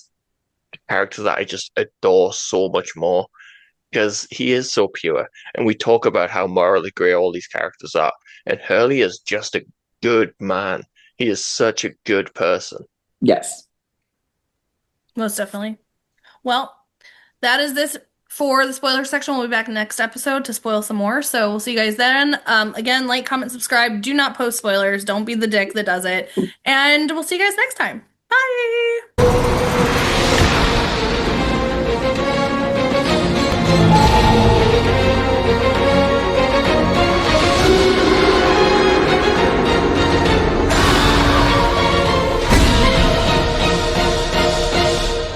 a character that I just adore so much more because he is so pure. And we talk about how morally grey all these characters are, and Hurley is just a good man. He is such a good person. Yes, most definitely. Well, that is this for the spoiler section. We'll be back next episode to spoil some more. So we'll see you guys then. Again, like, comment, subscribe. Do not post spoilers. Don't be the dick that does it. And we'll see you guys next time. Bye.